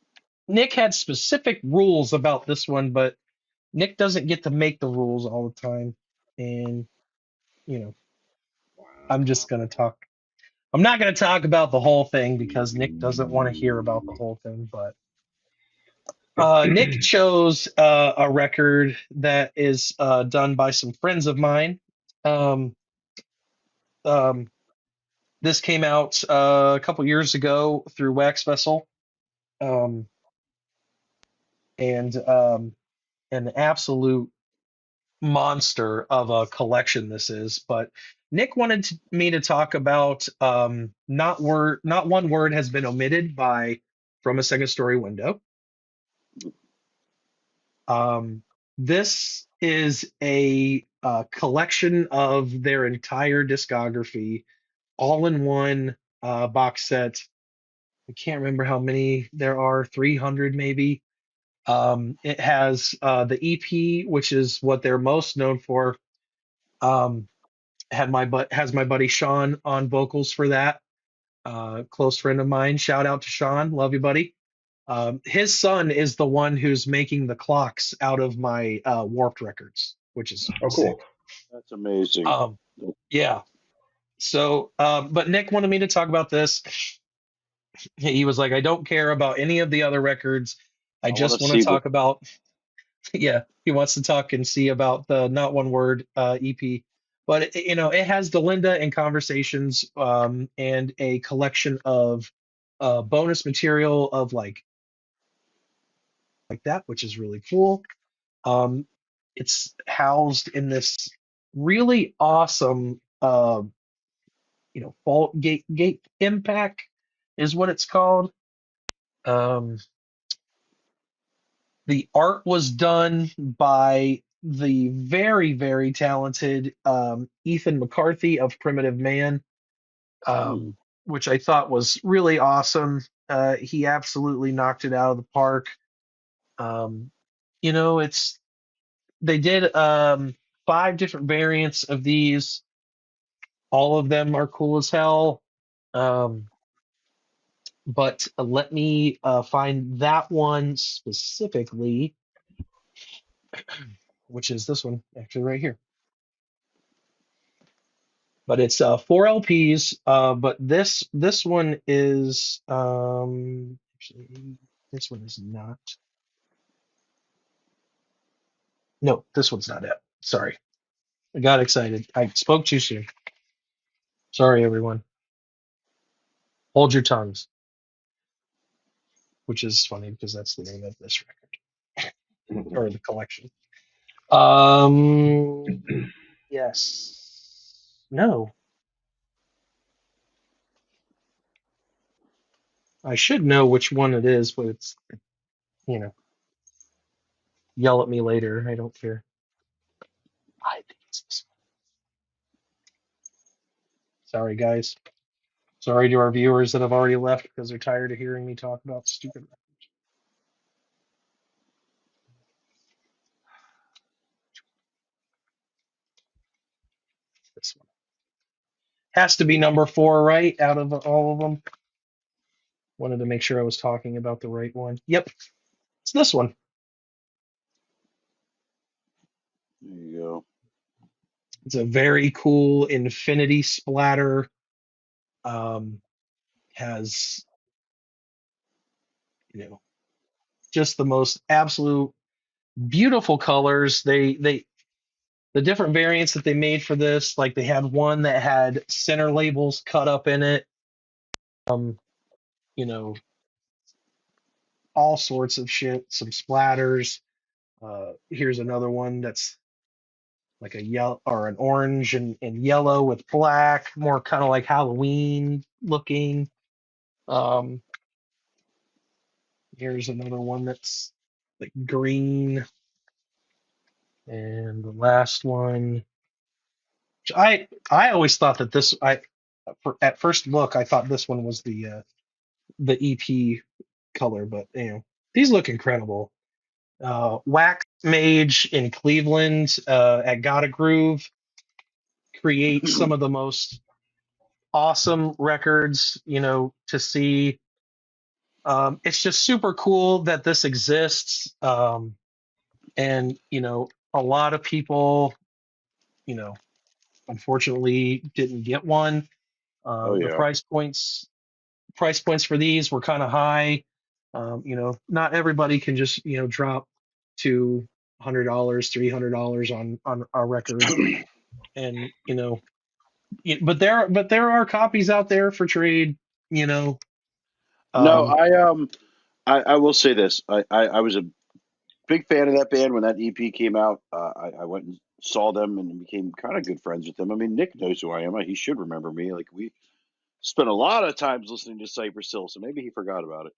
Nick had specific rules about this one, but Nick doesn't get to make the rules all the time, and you know, I'm Wow. just gonna talk. I'm not gonna talk about the whole thing because Nick doesn't want to hear about the whole thing, but Nick chose a record that is done by some friends of mine. Um, um, this came out a couple years ago through Wax Vessel, um, and an absolute monster of a collection this is. But Nick wanted me to talk about not one word has been omitted by From a Second Story Window. Um, this is a collection of their entire discography, all in one box set. I can't remember how many there are, 300 maybe. It has the EP, which is what they're most known for. Um, has my buddy Sean on vocals for that. Close friend of mine. Shout out to Sean. Love you, buddy. His son is the one who's making the clocks out of my Warped records, which is Oh, sick. cool. That's amazing. Yeah. So, but Nick wanted me to talk about this. He was like, I don't care about any of the other records. I I want just to want to see the talk about, yeah, he wants to talk and see about the Not One Word EP. But it has Delinda and conversations, and a collection of bonus material of like that, which is really cool. Um, it's housed in this really awesome, Fault Gate Impact is what it's called. Um, the art was done by the very, very talented Ethan McCarthy of Primitive Man, Hmm. which I thought was really awesome. He absolutely knocked it out of the park. Um, it's they did 5 different variants of these. All of them are cool as hell. Um, but let me find that one specifically, which is this one actually right here. But it's 4 LPs. But this one is actually, this one is not. No, this one's not it. Sorry, I got excited. I spoke too soon. Sorry, everyone. Hold your tongues, which is funny because that's the name of this record or the collection. Um, yes. No, I should know which one it is, but it's, you know, yell at me later. I don't care. I think it's this one. Sorry, guys. Sorry to our viewers that have already left because they're tired of hearing me talk about stupid this one. Has to be number 4, right? Out of all of them. Wanted to make sure I was talking about the right one. Yep, it's this one. There you go. It's a very cool infinity splatter. Um, has, you know, just the most absolute beautiful colors. The different variants that they made for this, like they had one that had center labels cut up in it. You know, all sorts of shit, some splatters. Here's another one that's like a yellow or an orange and yellow with black, more kind of like Halloween looking. Um, Here's another one that's like green, and the last one. I always thought that at first look I thought this one was the EP color, but these look incredible. Wax Mage in Cleveland at Gotta Groove creates some of the most awesome records, to see. It's just super cool that this exists. And, a lot of people, you know, unfortunately didn't get one. Oh The yeah. price points for these were kind of high. Not everybody can just, drop $200, $300 on a record. And, but there are copies out there for trade, you know. No, Um, I will say this. I was a big fan of that band when that EP came out. I went and saw them and became kind of good friends with them. I mean, Nick knows who I am. He should remember me. Like we spent a lot of times listening to Cypress Hill, so maybe he forgot about it.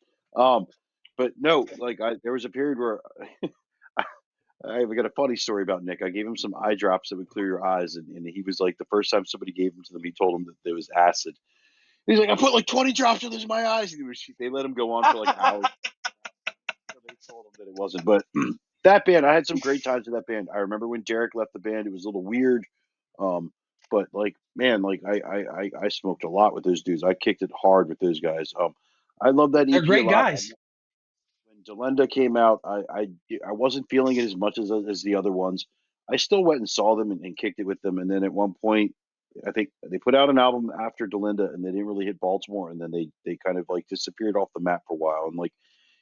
But no, like there was a period where I got a funny story about Nick. I gave him some eye drops that would clear your eyes, and he was like, the first time somebody gave them to them, he told him that there was acid. He's like, I put like 20 drops of this in my eyes. And they let him go on for like hours. So they told him that it wasn't. But that band, I had some great times with that band. I remember when Derek left the band, it was a little weird. But like, man, like I smoked a lot with those dudes. I kicked it hard with those guys. I love that they're EP a great lot. guys. When Delenda came out, I wasn't feeling it as much as the other ones. I still went and saw them and kicked it with them. And then at one point, I think they put out an album after Delinda, and they didn't really hit Baltimore, and then they kind of like disappeared off the map for a while. And like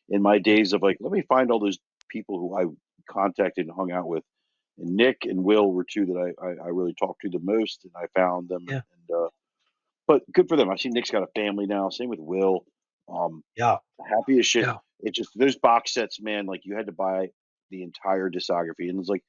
in my Yeah. days of like, let me find all those people who I contacted and hung out with, And Nick and Will were two that I really talked to the most, and I found them. Yeah. And but good for them. I see Nick's got a family now. Same with Will. Um, Yeah. happy as shit. Yeah. It just those box sets, man. Like you had to buy the entire discography, and it's like,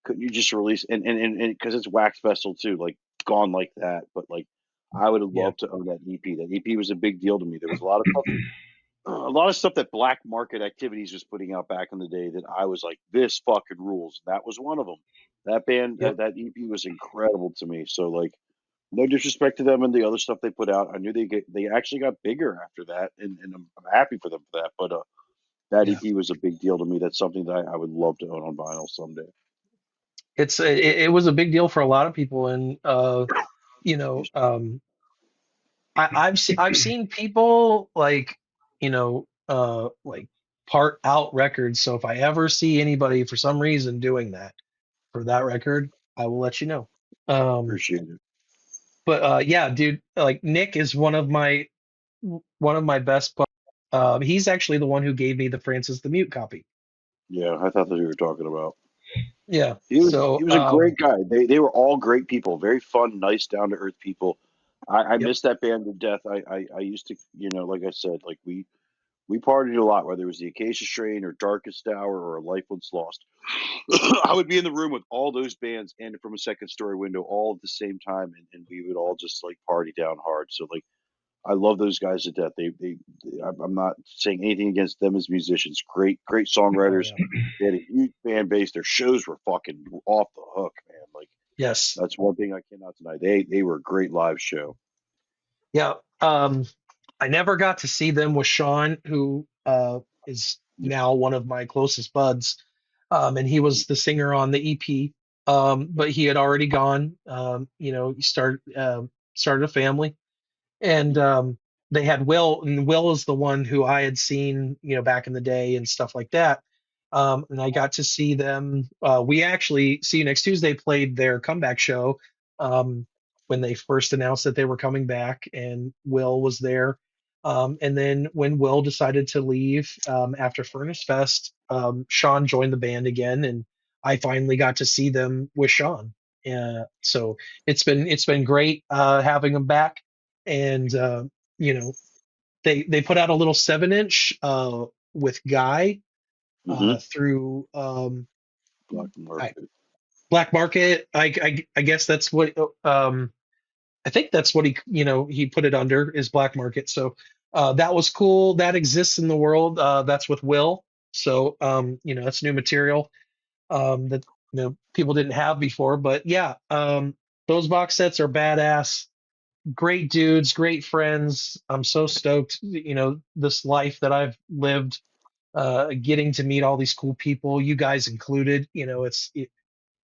couldn't you just release and because it's Wax Festival too, like gone like that. But like, I would have Yeah. loved to own that EP. That EP was a big deal to me. There was a lot of stuff that Black Market Activities was putting out back in the day that I was like, this fucking rules. That was one of them. That band, Yep. that EP was incredible to me. So like, no disrespect to them and the other stuff they put out. I knew they actually got bigger after that, and I'm happy for them for that. But that Yeah. EP was a big deal to me. That's something that I would love to own on vinyl someday. It was a big deal for a lot of people, and you know, Excuse I've seen people like, like part out records. So if I ever see anybody for some reason doing that for that record, I will let you know. Um, Appreciate it. but yeah, dude, like Nick is one of my best buds. He's actually the one who gave me the Francis the Mute copy. Yeah, I thought that you were talking about. Yeah. He was a great guy. They were all great people, very fun, nice, down to earth people. I Yep. miss that band to death. I used to, like I said, like we partied a lot, whether it was the Acacia Strain or Darkest Hour or Life Once Lost. I would be in the room with all those bands and From a Second Story Window all at the same time, and we would all just like party down hard. So like I love those guys to death. I'm not saying anything against them as musicians. Great Oh songwriters. yeah. They had a huge fan base. Their shows were fucking off the hook, man. Like Yes. that's one thing I cannot deny. They were a great live show. Yeah. I never got to see them with Sean, who is now one of my closest buds. And he was the singer on the EP. But he had already gone. He started a family, and they had Will, and Will is the one who I had seen, back in the day and stuff like that. And I got to see them. We actually, See You Next Tuesday played their comeback show when they first announced that they were coming back, and Will was there. And then when Will decided to leave after Furnace Fest, Sean joined the band again, and I finally got to see them with Sean. So it's been great having them back, and you know they put out a little 7-inch with Guy Mm-hmm. through Black I, Market. Black Market. I guess that's what I think that's what he put it under, is Black Market. So that was cool. That exists in the world. That's with Will. So that's new material that people didn't have before. But yeah, those box sets are badass. Great dudes, great friends. I'm so stoked, this life that I've lived, getting to meet all these cool people, you guys included.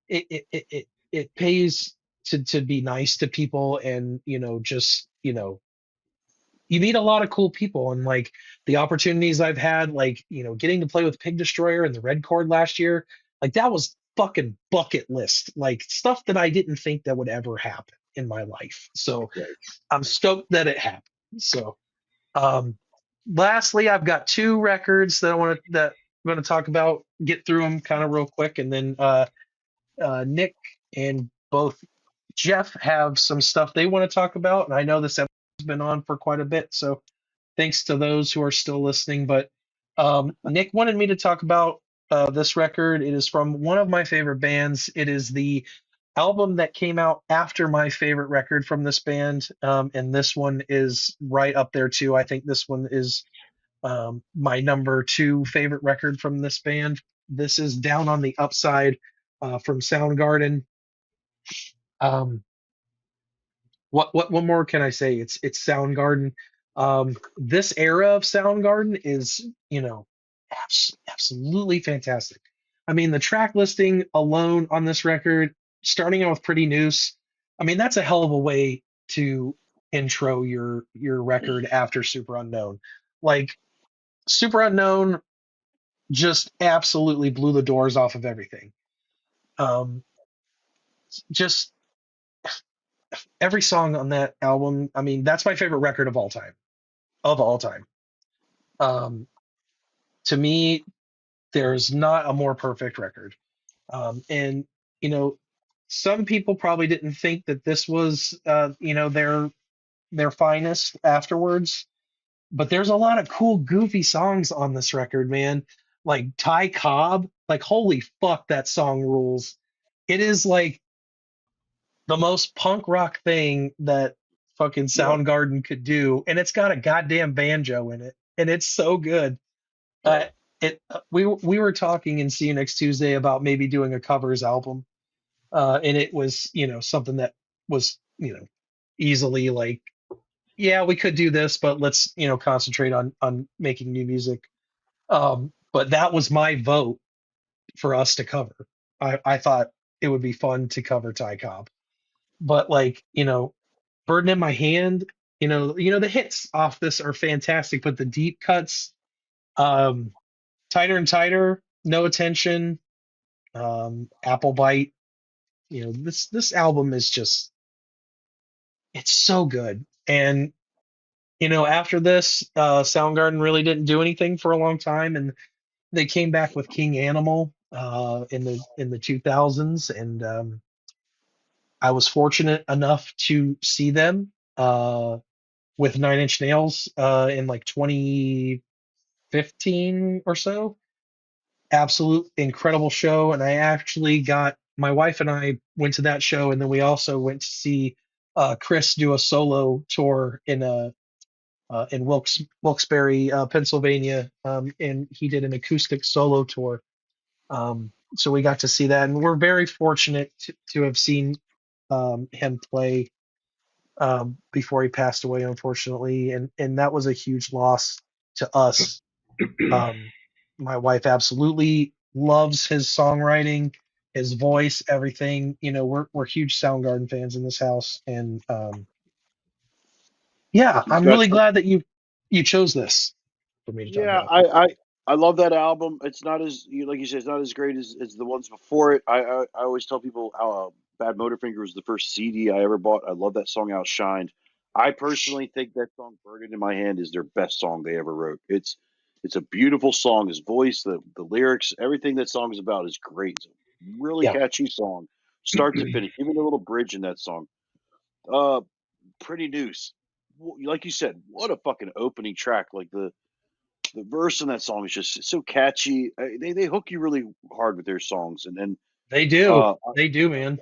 It pays to be nice to people, and just you meet a lot of cool people, and like the opportunities I've had, like getting to play with Pig Destroyer and the Red Chord last year, like that was fucking bucket list, like stuff that I didn't think that would ever happen in my life. So Right. I'm stoked that it happened. So, um, lastly, I've got two records that I'm going to talk about. Get through them kind of real quick, and then Nick and both Jeff have some stuff they want to talk about, and I know this episode's been on for quite a bit, so thanks to those who are still listening. But Nick wanted me to talk about this record. It is from one of my favorite bands. It is the album that came out after my favorite record from this band, and this one is right up there too. I think this one is my number two favorite record from this band. This is Down on the Upside from Soundgarden. Um, what more can I say? It's Soundgarden. This era of Soundgarden is absolutely fantastic. I mean, the track listing alone on this record, starting out with Pretty Noose, I mean that's a hell of a way to intro your record after Super Unknown. Like Super Unknown just absolutely blew the doors off of everything. Um, just every song on that album. I mean, that's my favorite record of all time. Of all time. Um, to me, there's not a more perfect record. And you know, some people probably didn't think that this was, their finest afterwards. But there's a lot of cool, goofy songs on this record, man. Like Ty Cobb, like holy fuck, that song rules. It is like the most punk rock thing that fucking Yeah. Soundgarden could do, and it's got a goddamn banjo in it, and it's so good. Uh, Yeah. we were talking in See You Next Tuesday about maybe doing a covers album, and it was something that was easily like, yeah, we could do this, but let's concentrate on making new music. But that was my vote for us to cover. I thought it would be fun to cover Ty Cobb, but like Burden in My Hand, the hits off this are fantastic, but the deep cuts, um, Tighter and Tighter, No Attention, Apple Bite, this album is just, it's so good. And after this, Soundgarden really didn't do anything for a long time, and they came back with King Animal in the 2000s, and I was fortunate enough to see them with Nine Inch Nails in like 2015 or so. Absolute incredible show, and I actually got my wife and I went to that show, and then we also went to see Chris do a solo tour in Wilkes-Barre, Pennsylvania, and he did an acoustic solo tour. So we got to see that, and we're very fortunate to have seen him play before he passed away, unfortunately, and that was a huge loss to us. Um, my wife absolutely loves his songwriting, his voice, everything. We're huge Soundgarden fans in this house, and yeah, He's I'm got really glad that you chose this for me to talk Yeah, about. I love that album. It's not as like you said, it's not as great as the ones before it. I always tell people how Bad Motorfinger was the first CD I ever bought. I love that song Outshined. I personally think that song Burden in My Hand is their best song they ever wrote. It's a beautiful song. His voice, the lyrics, everything that song is about is great. It's a really Yeah, catchy song, start to finish. Even the little bridge in that song. Uh, Pretty Noose. Like you said, what a fucking opening track. Like the verse in that song is just so catchy. They hook you really hard with their songs, and they do. uh, They do, man.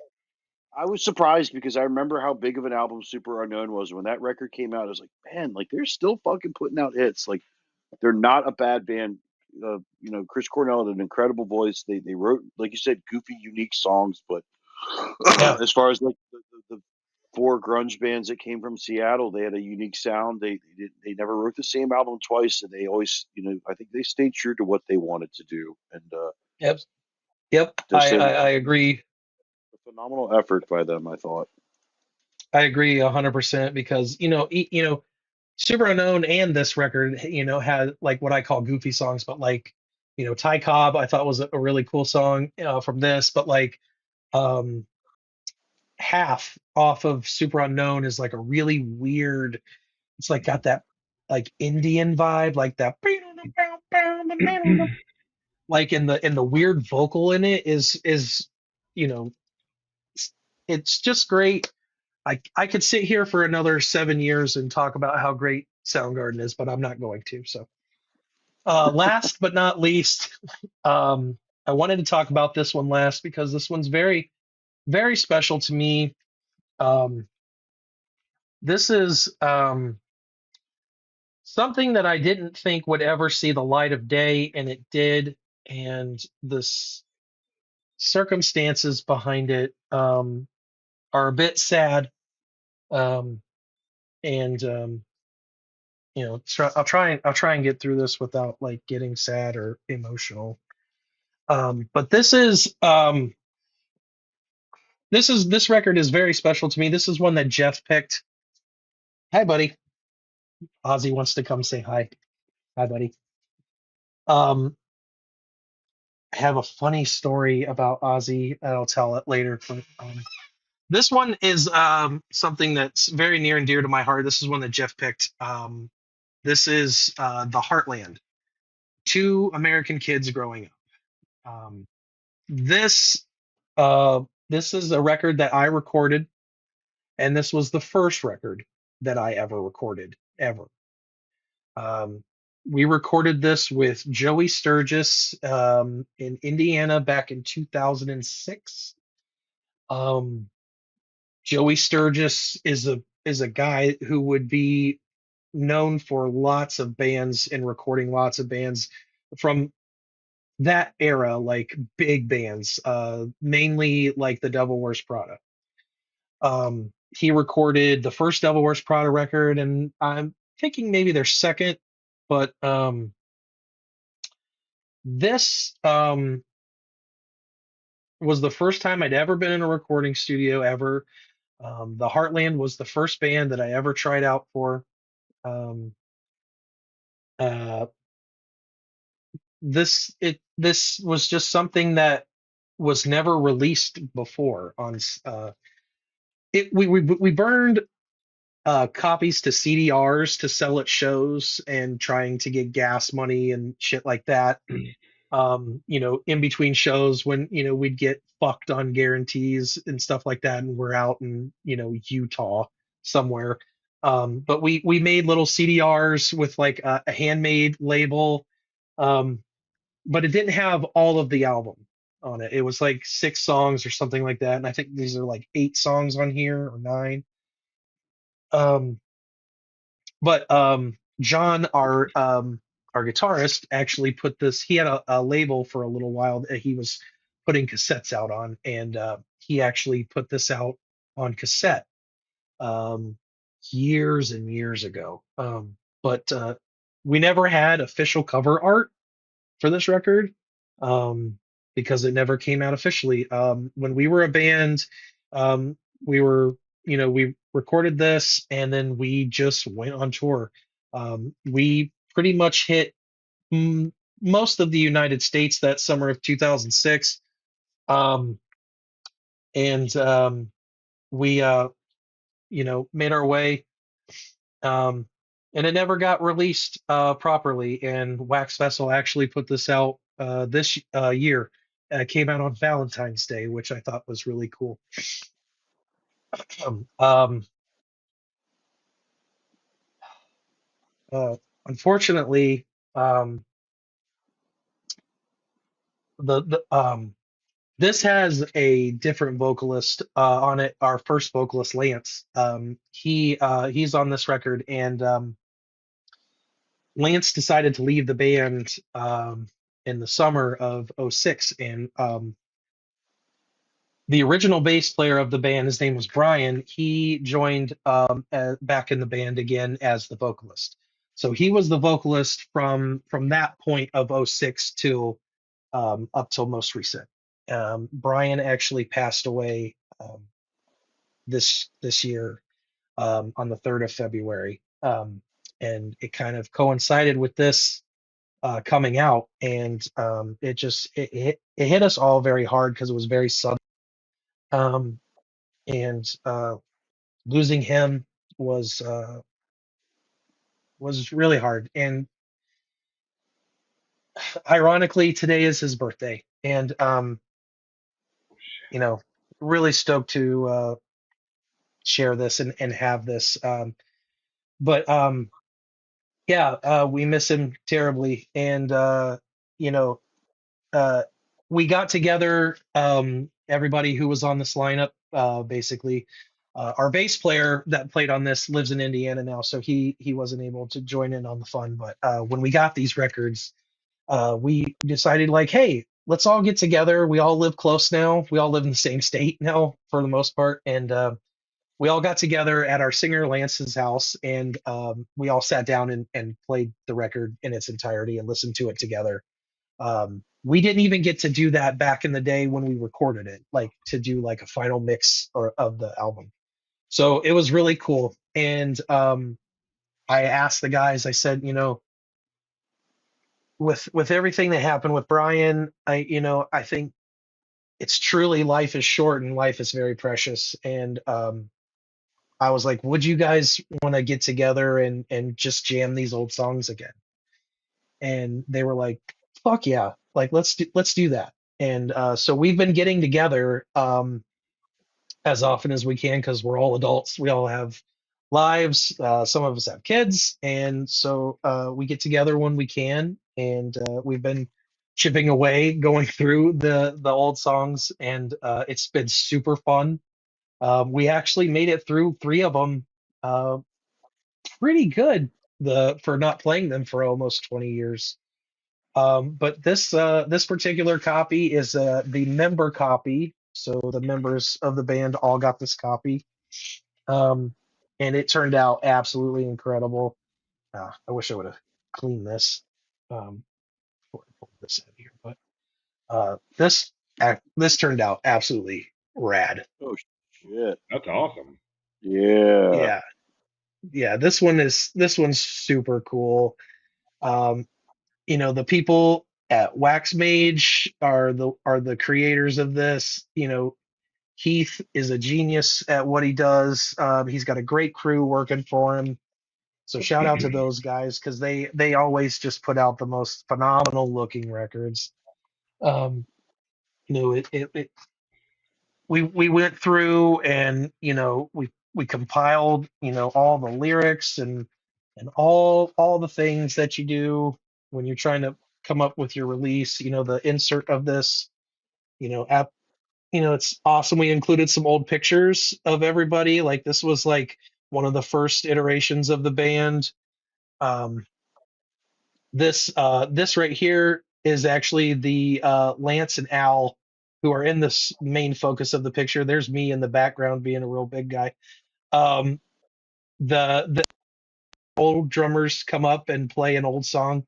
I was surprised because I remember how big of an album Super Unknown was when that record came out. I was like, man, like they're still fucking putting out hits. Like they're not a bad band. Chris Cornell had an incredible voice. They wrote, like you said, goofy, unique songs. But Yeah, as far as like the four grunge bands that came from Seattle, they had a unique sound. They never wrote the same album twice, and they always, I think they stayed true to what they wanted to do. And yep, yep. just I agree. a phenomenal effort by them, I thought. I agree 100% because Super Unknown and this record, had like what I call goofy songs, but like, Ty Cobb, I thought was a really cool song from this, but like, um, half off of Super Unknown is like a really weird, it's like got that like Indian vibe, like that, like in the weird vocal in it is, you know, it's just great. I could sit here for another 7 years and talk about how great Soundgarden is, but I'm not going to. So, last but not least, I wanted to talk about this one last because this one's very, very special to me. Um, this is something that I didn't think would ever see the light of day, and it did. And the circumstances behind it are a bit sad. Um, and I'll try and get through this without like getting sad or emotional. But this record is very special to me. This is one that Jeff picked. Hi, buddy. Ozzy wants to come say hi. Hi, buddy. Um, I have a funny story about Ozzy, and I'll tell it later. But, this one is something that's very near and dear to my heart. This is one that Jeff picked. This is The Heartland. Two American kids growing up. This This is a record that I recorded, and this was the first record that I ever recorded, ever. Um, we recorded this with Joey Sturgis in Indiana back in 2006. Um, Joey Sturgis is a guy who would be known for lots of bands and recording lots of bands from that era, like big bands, mainly like the Devil Wears Prada. He recorded the first Devil Wears Prada record, and I'm thinking maybe their second, but this was the first time I'd ever been in a recording studio ever. The Heartland was the first band that I ever tried out for. Um, uh, this was just something that was never released before on it. We burned copies to CDRs to sell at shows and trying to get gas money and shit like that. In between shows when, we'd get fucked on guarantees and stuff like that, and we're out in, Utah somewhere. But we made little CDRs with like a handmade label, um, but it didn't have all of the album on it. It was like 6 songs or something like that, and I think these are like 8 songs on here or 9. Um, but John, our guitarist, actually put this. He had a label for a little while that he was putting cassettes out on, and he actually put this out on cassette um, years and years ago. But we never had official cover art for this record, um, because it never came out officially. When we were a band, we were, we recorded this and then we just went on tour. We pretty much hit mm, most of the United States that summer of 2006. Um, and we, made our way. Um, and it never got released properly. And Wax Vessel actually put this out this year. Came out on Valentine's Day, which I thought was really cool. Um, um, uh, Unfortunately, um, the this has a different vocalist on it. Our first vocalist, Lance. He's on this record, and Lance decided to leave the band in the summer of '06, and the original bass player of the band, his name was Brian. He joined back in the band again as the vocalist. So he was the vocalist from that point of '06 till up till most recent. Brian actually passed away this year on the 3rd of February, and it kind of coincided with this coming out, and it hit us all very hard because it was very sudden. Um, and Losing him was uh, was really hard. And ironically, today is his birthday, and you know, really stoked to share this and have this. But Yeah, we miss him terribly, and you know, uh, we got together. Everybody who was on this lineup, basically. Our bass player that played on this lives in Indiana now, so he wasn't able to join in on the fun. But when we got these records, we decided like, hey, let's all get together. We all live close now. We all live in the same state now for the most part, and we all got together at our singer Lance's house, and we all sat down and played the record in its entirety and listened to it together. We didn't even get to do that back in the day when we recorded it, like to do like a final mix of the album. So it was really cool. And I asked the guys, I said, with everything that happened with Brian, I think it's truly life is short and life is very precious. And I was like, would you guys want to get together and just jam these old songs again? And they were like, fuck yeah, like let's do that. And so we've been getting together as often as we can because we're all adults. We all have lives. Some of us have kids, and so we get together when we can. And we've been chipping away, going through the old songs, and it's been super fun. We actually made it through three of them uh, pretty good for not playing them for almost 20 years. But this particular copy is the member copy, so the members of the band all got this copy, um, and it turned out absolutely incredible. I wish I would have cleaned this before I pulled this out here, but this turned out absolutely rad. Oh shit! That's awesome. Yeah. Yeah, yeah. This one's super cool. Um, the people at Wax Mage are the creators of this. Heath is a genius at what he does. He's got a great crew working for him. So shout out to those guys because they always just put out the most phenomenal looking records. Um, it we went through and we compiled all the lyrics and all the things that you do when you're trying to come up with your release. The insert of this app. It's awesome. We included some old pictures of everybody. Like this was like one of the first iterations of the band. Um, this right here is actually the Lance and Al who are in this main focus of the picture. There's me in the background being a real big guy. Um, the old drummers come up and play an old song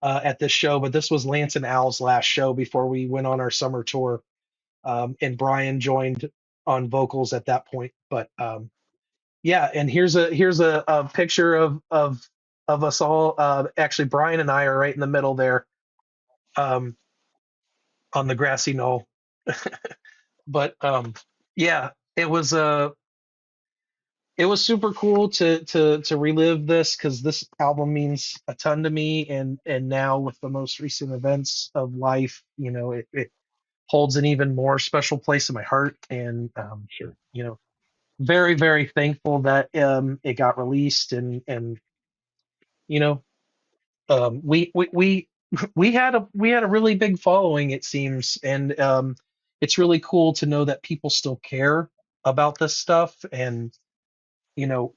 at this show, but this was Lance and Al's last show before we went on our summer tour. And Brian joined on vocals at that point. But yeah, and here's a picture of us all. Actually, Brian and I are right in the middle there, um, on the grassy knoll. But yeah, it was super cool to relive this because this album means a ton to me, and now with the most recent events of life, it holds an even more special place in my heart. And Sure. you know, very very thankful that it got released. And you know we we had a really big following, it seems. And it's really cool to know that people still care about this stuff. And you know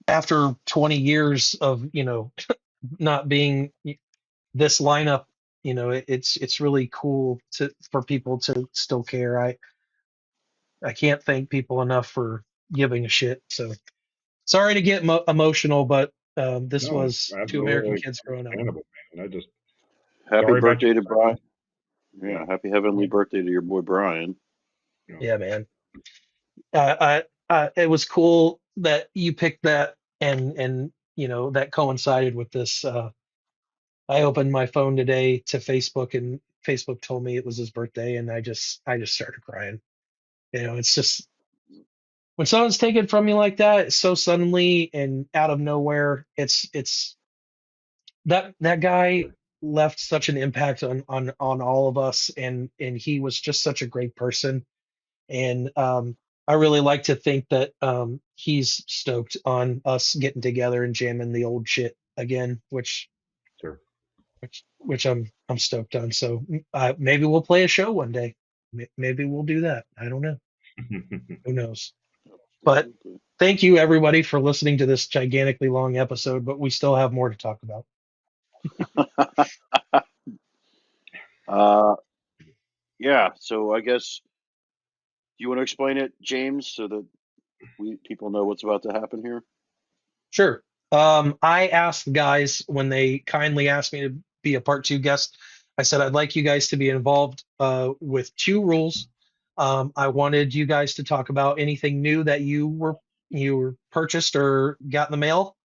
after 20 years of not being this lineup, it's really cool for people to still care. I can't thank people enough for giving a shit. So sorry to get emotional, but this No, was two American absolutely kids growing up. understandable, man. I just Happy sorry about birthday to Brian. you. Yeah, happy heavenly Yeah, birthday to your boy Brian. yeah, man. It was cool that you picked that, and that coincided with this. I opened my phone today to Facebook, and Facebook told me it was his birthday, and I just started crying. It's just when someone's taken from you like that so suddenly and out of nowhere. It's that guy left such an impact on all of us, and he was just such a great person. And I really like to think that he's stoked on us getting together and jamming the old shit again, which Sure. which I'm stoked on. So maybe we'll play a show one day. Maybe we'll do that. I don't know. Who knows? But Absolutely. thank you everybody for listening to this gigantically long episode. But we still have more to talk about. uh, yeah. So I guess you want to explain it, James, so that people know what's about to happen here. Sure. I asked the guys when they kindly asked me to be a part two guest. I said I'd like you guys to be involved with two rules. I wanted you guys to talk about anything new that you were purchased or got in the mail.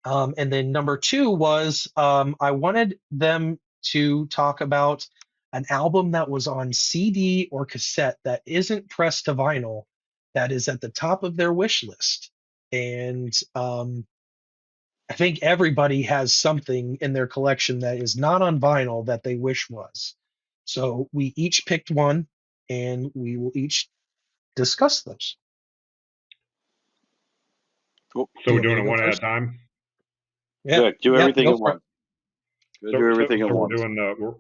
And then number two was I wanted them to talk about an album that was on CD or cassette that isn't pressed to vinyl, that is at the top of their wish list. And I think everybody has something in their collection that is not on vinyl that they wish was. So we each picked one, and we will each discuss those. Cool. So Do you we're want me doing to it go one at a first? time. Yeah, Do yeah, everything go at for it. once. Do everything at So once.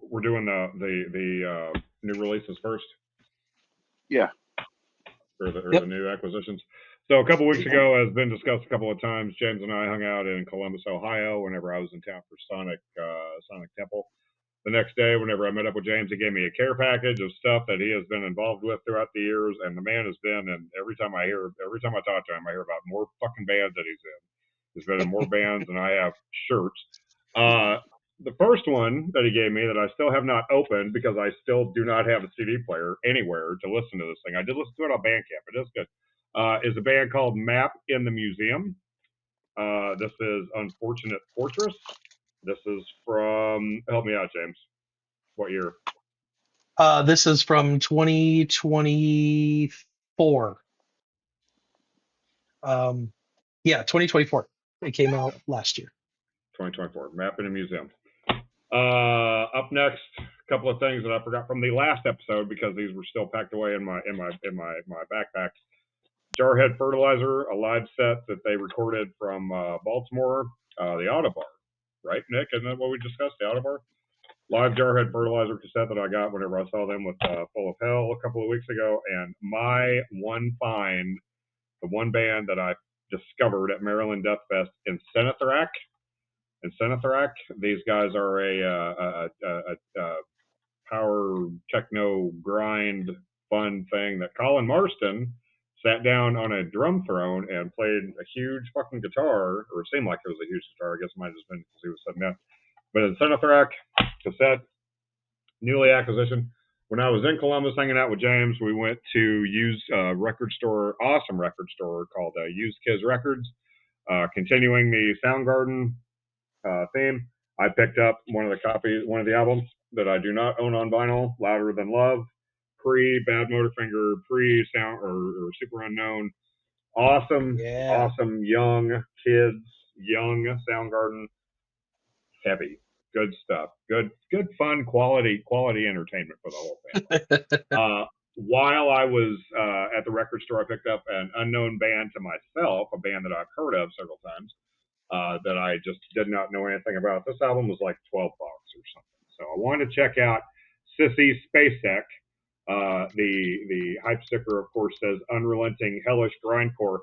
we're doing the new releases first, Yeah. or the Yep. new acquisitions. So a couple weeks Yeah. ago, as been discussed a couple of times, James and I hung out in Columbus, Ohio, whenever I was in town for Sonic Temple. The next day, whenever I met up with James, he gave me a care package of stuff that he has been involved with throughout the years. And the man has been, and every time I talk to him, I hear about more fucking bands that he's in. He's been in more bands than I have shirts. The first one that he gave me that I still have not opened because I still do not have a CD player anywhere to listen to this thing. I did listen to it on Bandcamp. It is good. Is a band called Map in the Museum. This is Unfortunate Fortress. This is from, help me out, James. What year? This is from 2024. Yeah, 2024. It came out last year. 2024. Map in a Museum. Up next, a couple of things that I forgot from the last episode because these were still packed away in my backpack. Jarhead Fertilizer, a live set that they recorded from Baltimore, the Autobar, right, Nick? Isn't that what we discussed? The Autobar? Live Jarhead Fertilizer cassette that I got whenever I saw them with Full of Hell a couple of weeks ago. And my one find, the one band that I discovered at Maryland Death Fest in Senethrak. These guys are a power techno grind fun thing that Colin Marston sat down on a drum throne and played a huge fucking guitar, or it seemed like it was a huge guitar. I guess it might have just been because he was sitting down. But in Senethrak cassette, newly acquisition. When I was in Columbus hanging out with James, we went to used record store, awesome record store called Used Kids Records. Continuing the Soundgarden theme, I picked up one of the albums that I do not own on vinyl, Louder Than Love, pre Bad Motorfinger, pre Sound or Super Unknown. Awesome, Yeah. awesome young kids, young Soundgarden, heavy, good stuff, good fun, quality entertainment for the whole family. While I was at the record store, I picked up an unknown band to myself, a band that I've heard of several times. That I just did not know anything about. This album was like $12 or something. So I wanted to check out Sissy Spacek. The hype sticker, of course, says unrelenting, hellish grindcore.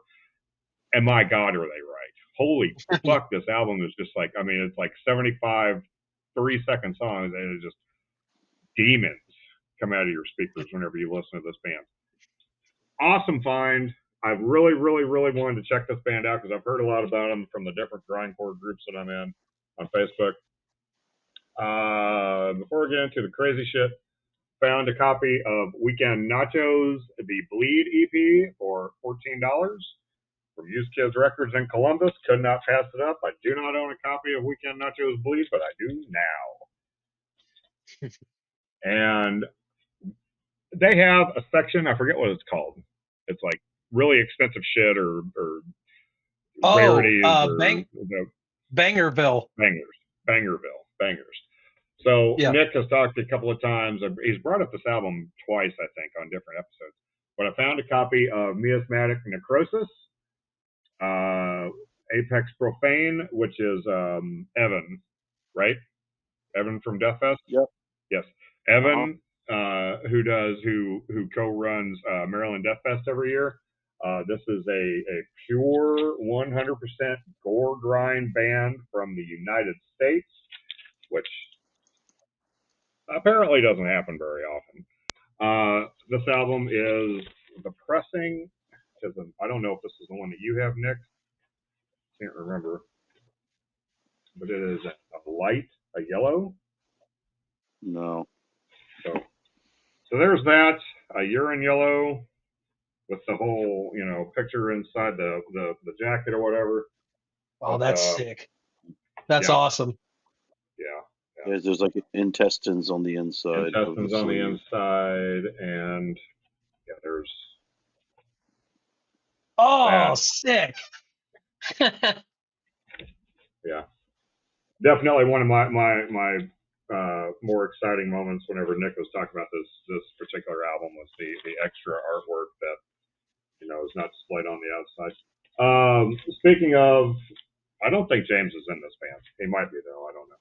And my God, are they right? Holy fuck, this album is just like, I mean, it's like 75 3-second songs, and it's just demons come out of your speakers whenever you listen to this band. Awesome find. I've really wanted to check this band out because I've heard a lot about them from the different grindcore groups that I'm in on Facebook. Before we get into the crazy shit, found a copy of Weekend Nachos, the Bleed EP for $14 from Used Kids Records in Columbus. Could not pass it up. I do not own a copy of Weekend Nachos Bleed, but I do now. And they have a section, I forget what it's called. It's like really expensive shit or rarities or Bangerville. Bangers. So Yeah. Nick has talked a couple of times. He's brought up this album twice, I think, on different episodes. But I found a copy of Miasmatic Necrosis, Apex Profane, which is Evan, right? Evan from Death Fest? Yep. Yes. Evan, who co-runs Maryland Death Fest every year. This is a pure 100% gore grind band from the United States, which apparently doesn't happen very often. This album is depressing. I don't know if this is the one that you have, Nick. Can't remember. But it is a yellow. No. So there's that. A urine yellow with the whole, picture inside the jacket or whatever. Oh, that's sick. That's awesome. Yeah. There's like intestines on the inside. Intestines on the inside, and there's. Oh, sick. Yeah. Definitely one of my more exciting moments whenever Nick was talking about this particular album was the extra artwork that is not displayed on the outside. Speaking of, I don't think James is in this band. He might be though. I don't know.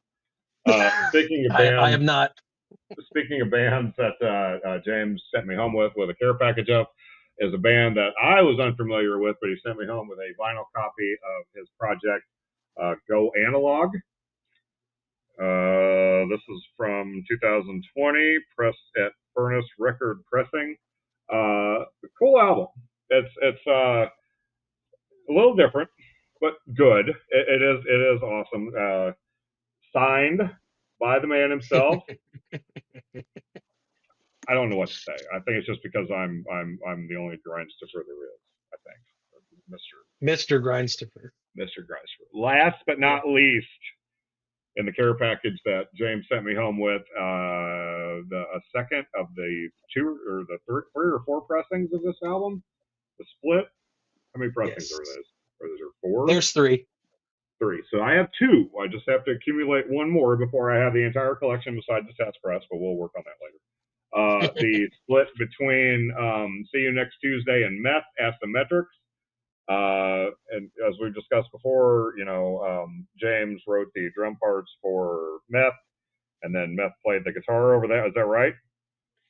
Speaking of bands, I am not. Speaking of bands that James sent me home with a care package of, is a band that I was unfamiliar with, but he sent me home with a vinyl copy of his project, Go Analog. This is from 2020, pressed at Furnace Record Pressing. Cool album. It's a little different, but good. It is awesome. Signed by the man himself. I don't know what to say. I think it's just because I'm the only Grindstopper there is. I think Mr. Grindstopper. Mr. Grindstopper. Last but not least, in the care package that James sent me home with, a second of the three or four pressings of this album, the split. How many pressings are those? Or there four? There's three. So I have two. I just have to accumulate one more before I have the entire collection besides the test press, but we'll work on that later. The split between See You Next Tuesday and Meth Asymmetrics. And as we've discussed before, James wrote the drum parts for Meth, and then Meth played the guitar over that. Is that right?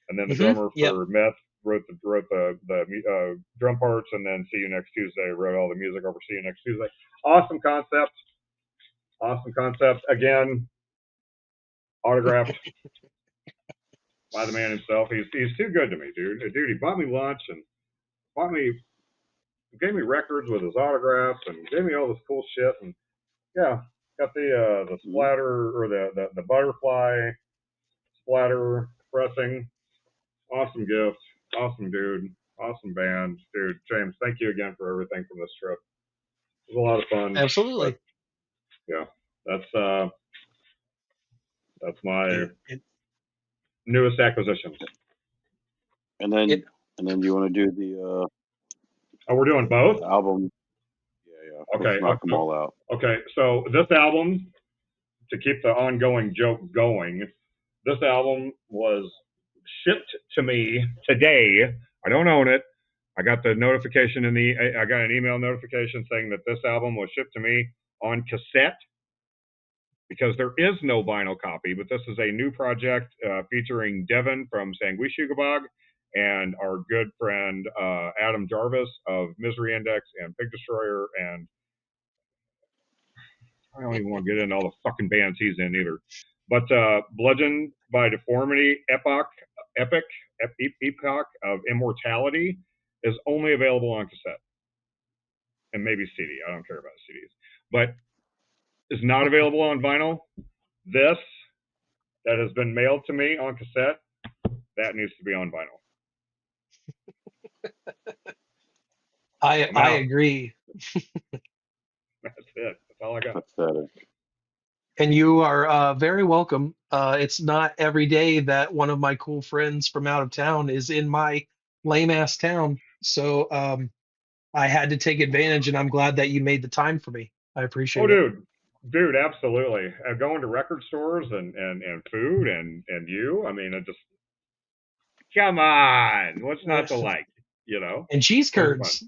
And then the drummer for Meth wrote the drum parts, and then See You Next Tuesday wrote all the music over See You Next Tuesday. Awesome concept. Again, autographed by the man himself. He's too good to me, dude. He bought me lunch and gave me records with his autographs and gave me all this cool shit. And yeah, got the splatter or the butterfly splatter pressing. Awesome gift. Awesome dude. Awesome band. Dude, James, thank you again for everything from this trip. It was a lot of fun. Absolutely. But, yeah, that's my newest acquisition. And then you want to do the we're doing both album. Yeah. Okay. Knock them all out. Okay, so this album, to keep the ongoing joke going, this album was shipped to me today. I don't own it. I got the notification I got an email notification saying that this album was shipped to me on cassette, because there is no vinyl copy, but this is a new project featuring Devin from Sanguis Shugabog and our good friend Adam Jarvis of Misery Index and Pig Destroyer, and I don't even want to get into all the fucking bands he's in either. But Bludgeoned by Deformity Epoch of Immortality is only available on cassette. And maybe CD. I don't care about CDs. But is not available on vinyl. This that has been mailed to me on cassette, that needs to be on vinyl. I agree. That's it. That's all I got. Pathetic. And you are very welcome. It's not every day that one of my cool friends from out of town is in my lame ass town. So I had to take advantage, and I'm glad that you made the time for me. I appreciate it. Dude, absolutely. Going to record stores and food and you, I mean, it just, come on, what's not to like, And cheese curds.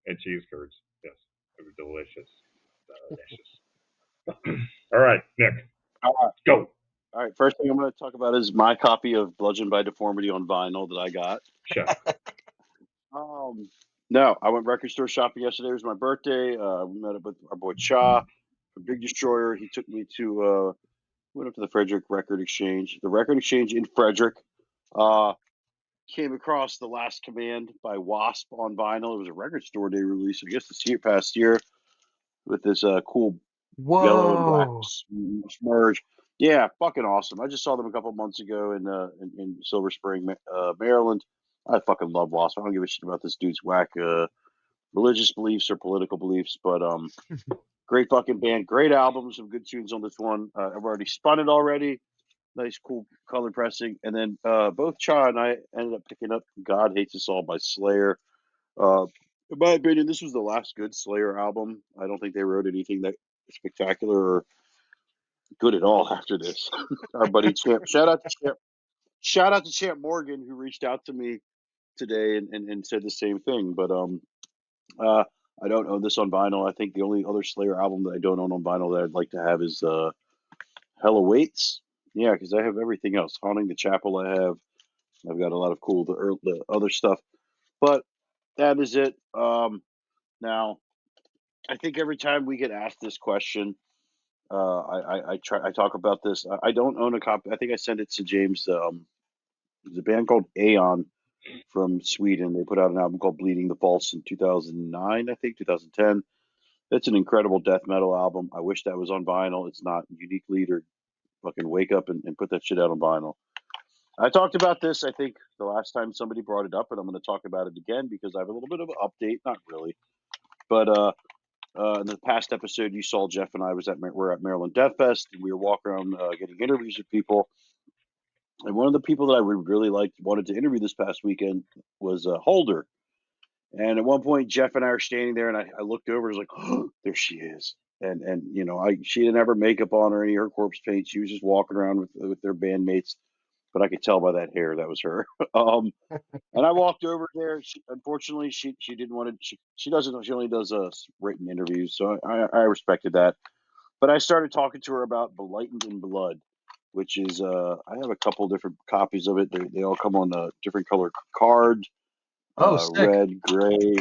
And cheese curds, yes, it was delicious. All right, Nick, go. All right, first thing I'm going to talk about is my copy of Bludgeoned by Deformity on vinyl that I got. Shut No, I went record store shopping yesterday. It was my birthday. We met up with our boy Cha from Big Destroyer. He took me to went up to the Frederick Record Exchange. The Record Exchange in Frederick. Came across The Last Command by Wasp on vinyl. It was a record store day release, I guess, the past year, with this cool yellow and black merge. Yeah, fucking awesome. I just saw them a couple months ago in Silver Spring, Maryland. I fucking love Wasp. I don't give a shit about this dude's whack religious beliefs or political beliefs, but great fucking band, great album, some good tunes on this one. I've already spun it already. Nice, cool color pressing. And then both Cha and I ended up picking up God Hates Us All by Slayer. In my opinion, this was the last good Slayer album. I don't think they wrote anything that spectacular or good at all after this. Our buddy Champ, shout out to Champ Morgan, who reached out to me today and said the same thing. But I don't own this on vinyl. I think the only other Slayer album that I don't own on vinyl that I'd like to have is Hell Awaits. Yeah, because I have everything else. Haunting the Chapel. I've got a lot of cool the other stuff. But that is it. Now I think every time we get asked this question, I talk about this. I don't own a copy. I think I sent it to James. There's a band called Aeon from Sweden. They put out an album called Bleeding the False in 2009, I think 2010. It's an incredible death metal album. I wish that was on vinyl. It's not. Unique Leader, fucking wake up and put that shit out on vinyl. I talked about this, I think, the last time somebody brought it up, and I'm going to talk about it again because I have a little bit of an update. Not really, but in the past episode, you saw Jeff and I we're at Maryland Death Fest, and we were walking around getting interviews with people. And one of the people that I really wanted to interview this past weekend was Holder. And at one point, Jeff and I are standing there, and I looked over. I was like, "Oh, there she is!" And she didn't have her makeup on or any of her corpse paint. She was just walking around with their bandmates. But I could tell by that hair that was her. And I walked over there. Unfortunately, she didn't want to. She doesn't. She only does written interviews, so I respected that. But I started talking to her about Enlightened in Blood, which is I have a couple different copies of it. They all come on a different color card. Oh, sick. Red, gray,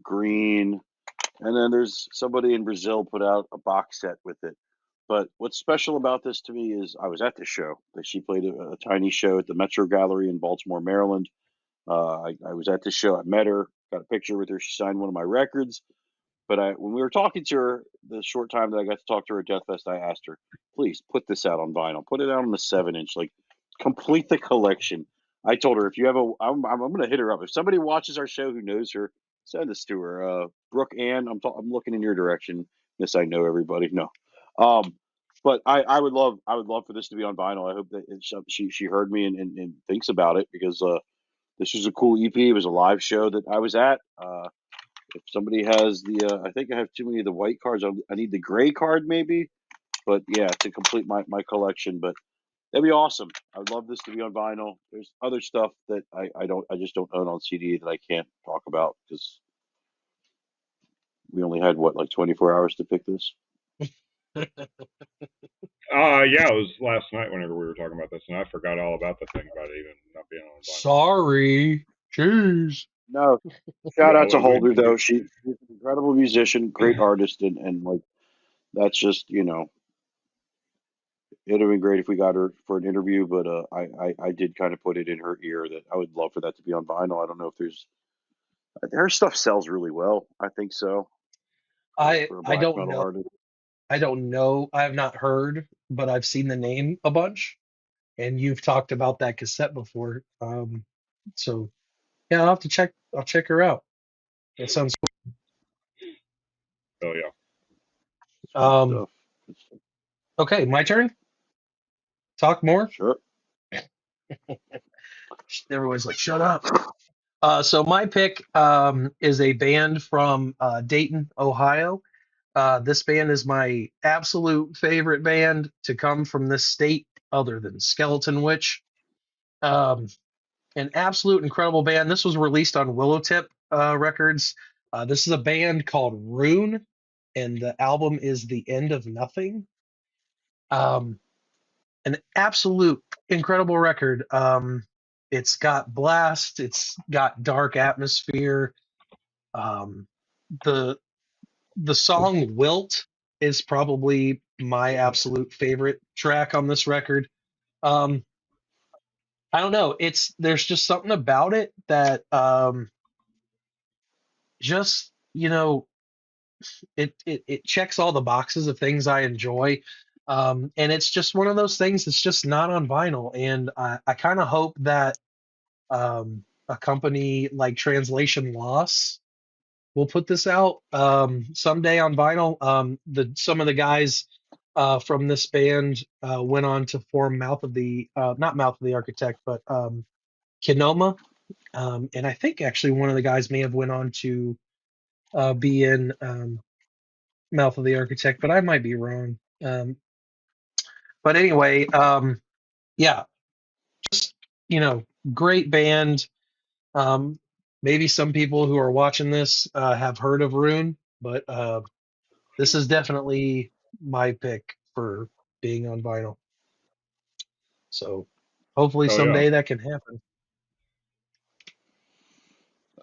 green, and then there's somebody in Brazil put out a box set with it. But what's special about this to me is I was at the show. She played a tiny show at the Metro Gallery in Baltimore, Maryland. I was at the show. I met her, got a picture with her. She signed one of my records. But when we were talking to her, the short time that I got to talk to her at Death Fest, I asked her, please put this out on vinyl. Put it out on the 7-inch. Like, complete the collection. I told her, if you have I'm going to hit her up. If somebody watches our show who knows her, send this to her. Brooke Ann, I'm looking in your direction. Yes, I know everybody. No. But I would love for this to be on vinyl. I hope that she heard me and thinks about it, because this was a cool EP. It was a live show that I was at. If somebody has I think I have too many of the white cards. I need the gray card maybe, but yeah, to complete my collection. But that'd be awesome. I would love this to be on vinyl. There's other stuff that I just don't own on CD that I can't talk about because we only had 24 hours to pick this. Yeah, it was last night whenever we were talking about this, and I forgot all about the thing about it even not being on vinyl. Sorry. Jeez. No, shout out to Holder though. She's an incredible musician, great artist, and like that's just it'd have been great if we got her for an interview, but I did kind of put it in her ear that I would love for that to be on vinyl. I don't know if her stuff sells really well. I think so. I don't metal know. artist. I don't know. I have not heard, but I've seen the name a bunch, and you've talked about that cassette before. So yeah, I'll have to check. I'll check her out. That sounds cool. Oh yeah. Good stuff. Okay, my turn. Talk more. Sure. Everyone's like, shut up. So my pick is a band from Dayton, Ohio. This band is my absolute favorite band to come from this state, other than Skeleton Witch. An absolute incredible band. This was released on Willowtip Records. This is a band called Rune, and the album is The End of Nothing. An absolute incredible record. It's got blast. It's got dark atmosphere. The song Wilt is probably my absolute favorite track on this record. I don't know. There's just something about it that just it checks all the boxes of things I enjoy. And it's just one of those things that's just not on vinyl. And I kind of hope that a company like Translation Loss will put this out someday on vinyl. Some of the guys from this band went on to form not Mouth of the Architect, but Kinoma. And I think actually one of the guys may have went on to be in Mouth of the Architect, but I might be wrong. But anyway, yeah, just, great band. Maybe some people who are watching this have heard of Rune, but this is definitely my pick for being on vinyl. So hopefully Oh, yeah. someday that can happen.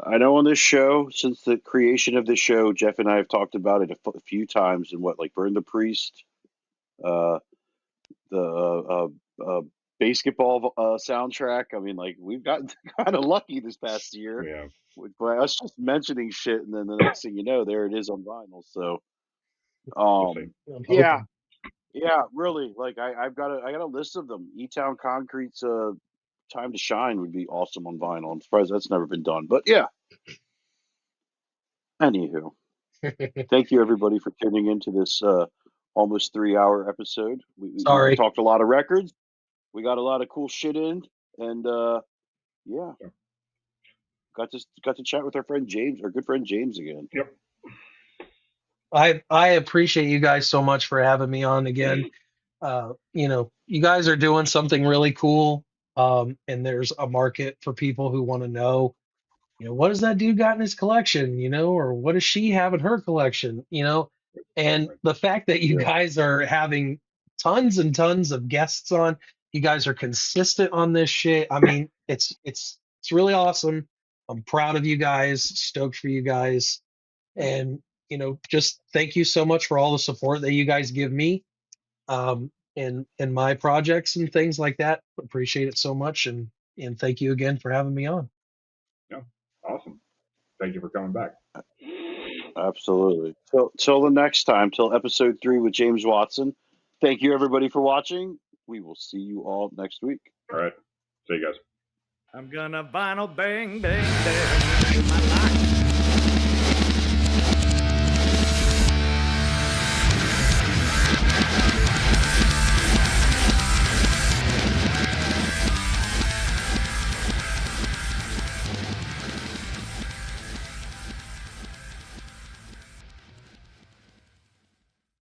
I know on this show, since the creation of this show, Jeff and I have talked about it a few times. And like Burn the Priest, the basketball soundtrack. I mean, like, we've gotten kind of lucky this past year Yeah. by us just mentioning shit, and then the next thing you know, there it is on vinyl. So, We'll see. I'm yeah, hoping. yeah, really. Like, I got a list of them. E-Town Concrete's Time to Shine would be awesome on vinyl. I'm surprised that's never been done, but yeah. Anywho, thank you everybody for tuning into this almost 3-hour episode. We Sorry. talked a lot of records. We got a lot of cool shit in, and yeah, got to chat with our friend James, our good friend James again. Yep. I appreciate you guys so much for having me on again. You guys are doing something really cool, and there's a market for people who want to know, what does that dude got in his collection, or what does she have in her collection, and the fact that you guys are having tons and tons of guests on, you guys are consistent on this shit. I mean, it's really awesome. I'm proud of you guys, stoked for you guys, and just thank you so much for all the support that you guys give me, in my projects and things like that. Appreciate it so much, and thank you again for having me on. Yeah. Awesome. Thank you for coming back. Absolutely. Till the next time, till episode 3 with James Watson. Thank you everybody for watching. We will see you all next week. All right. See you guys. I'm gonna vinyl bang, bang, bang. My life.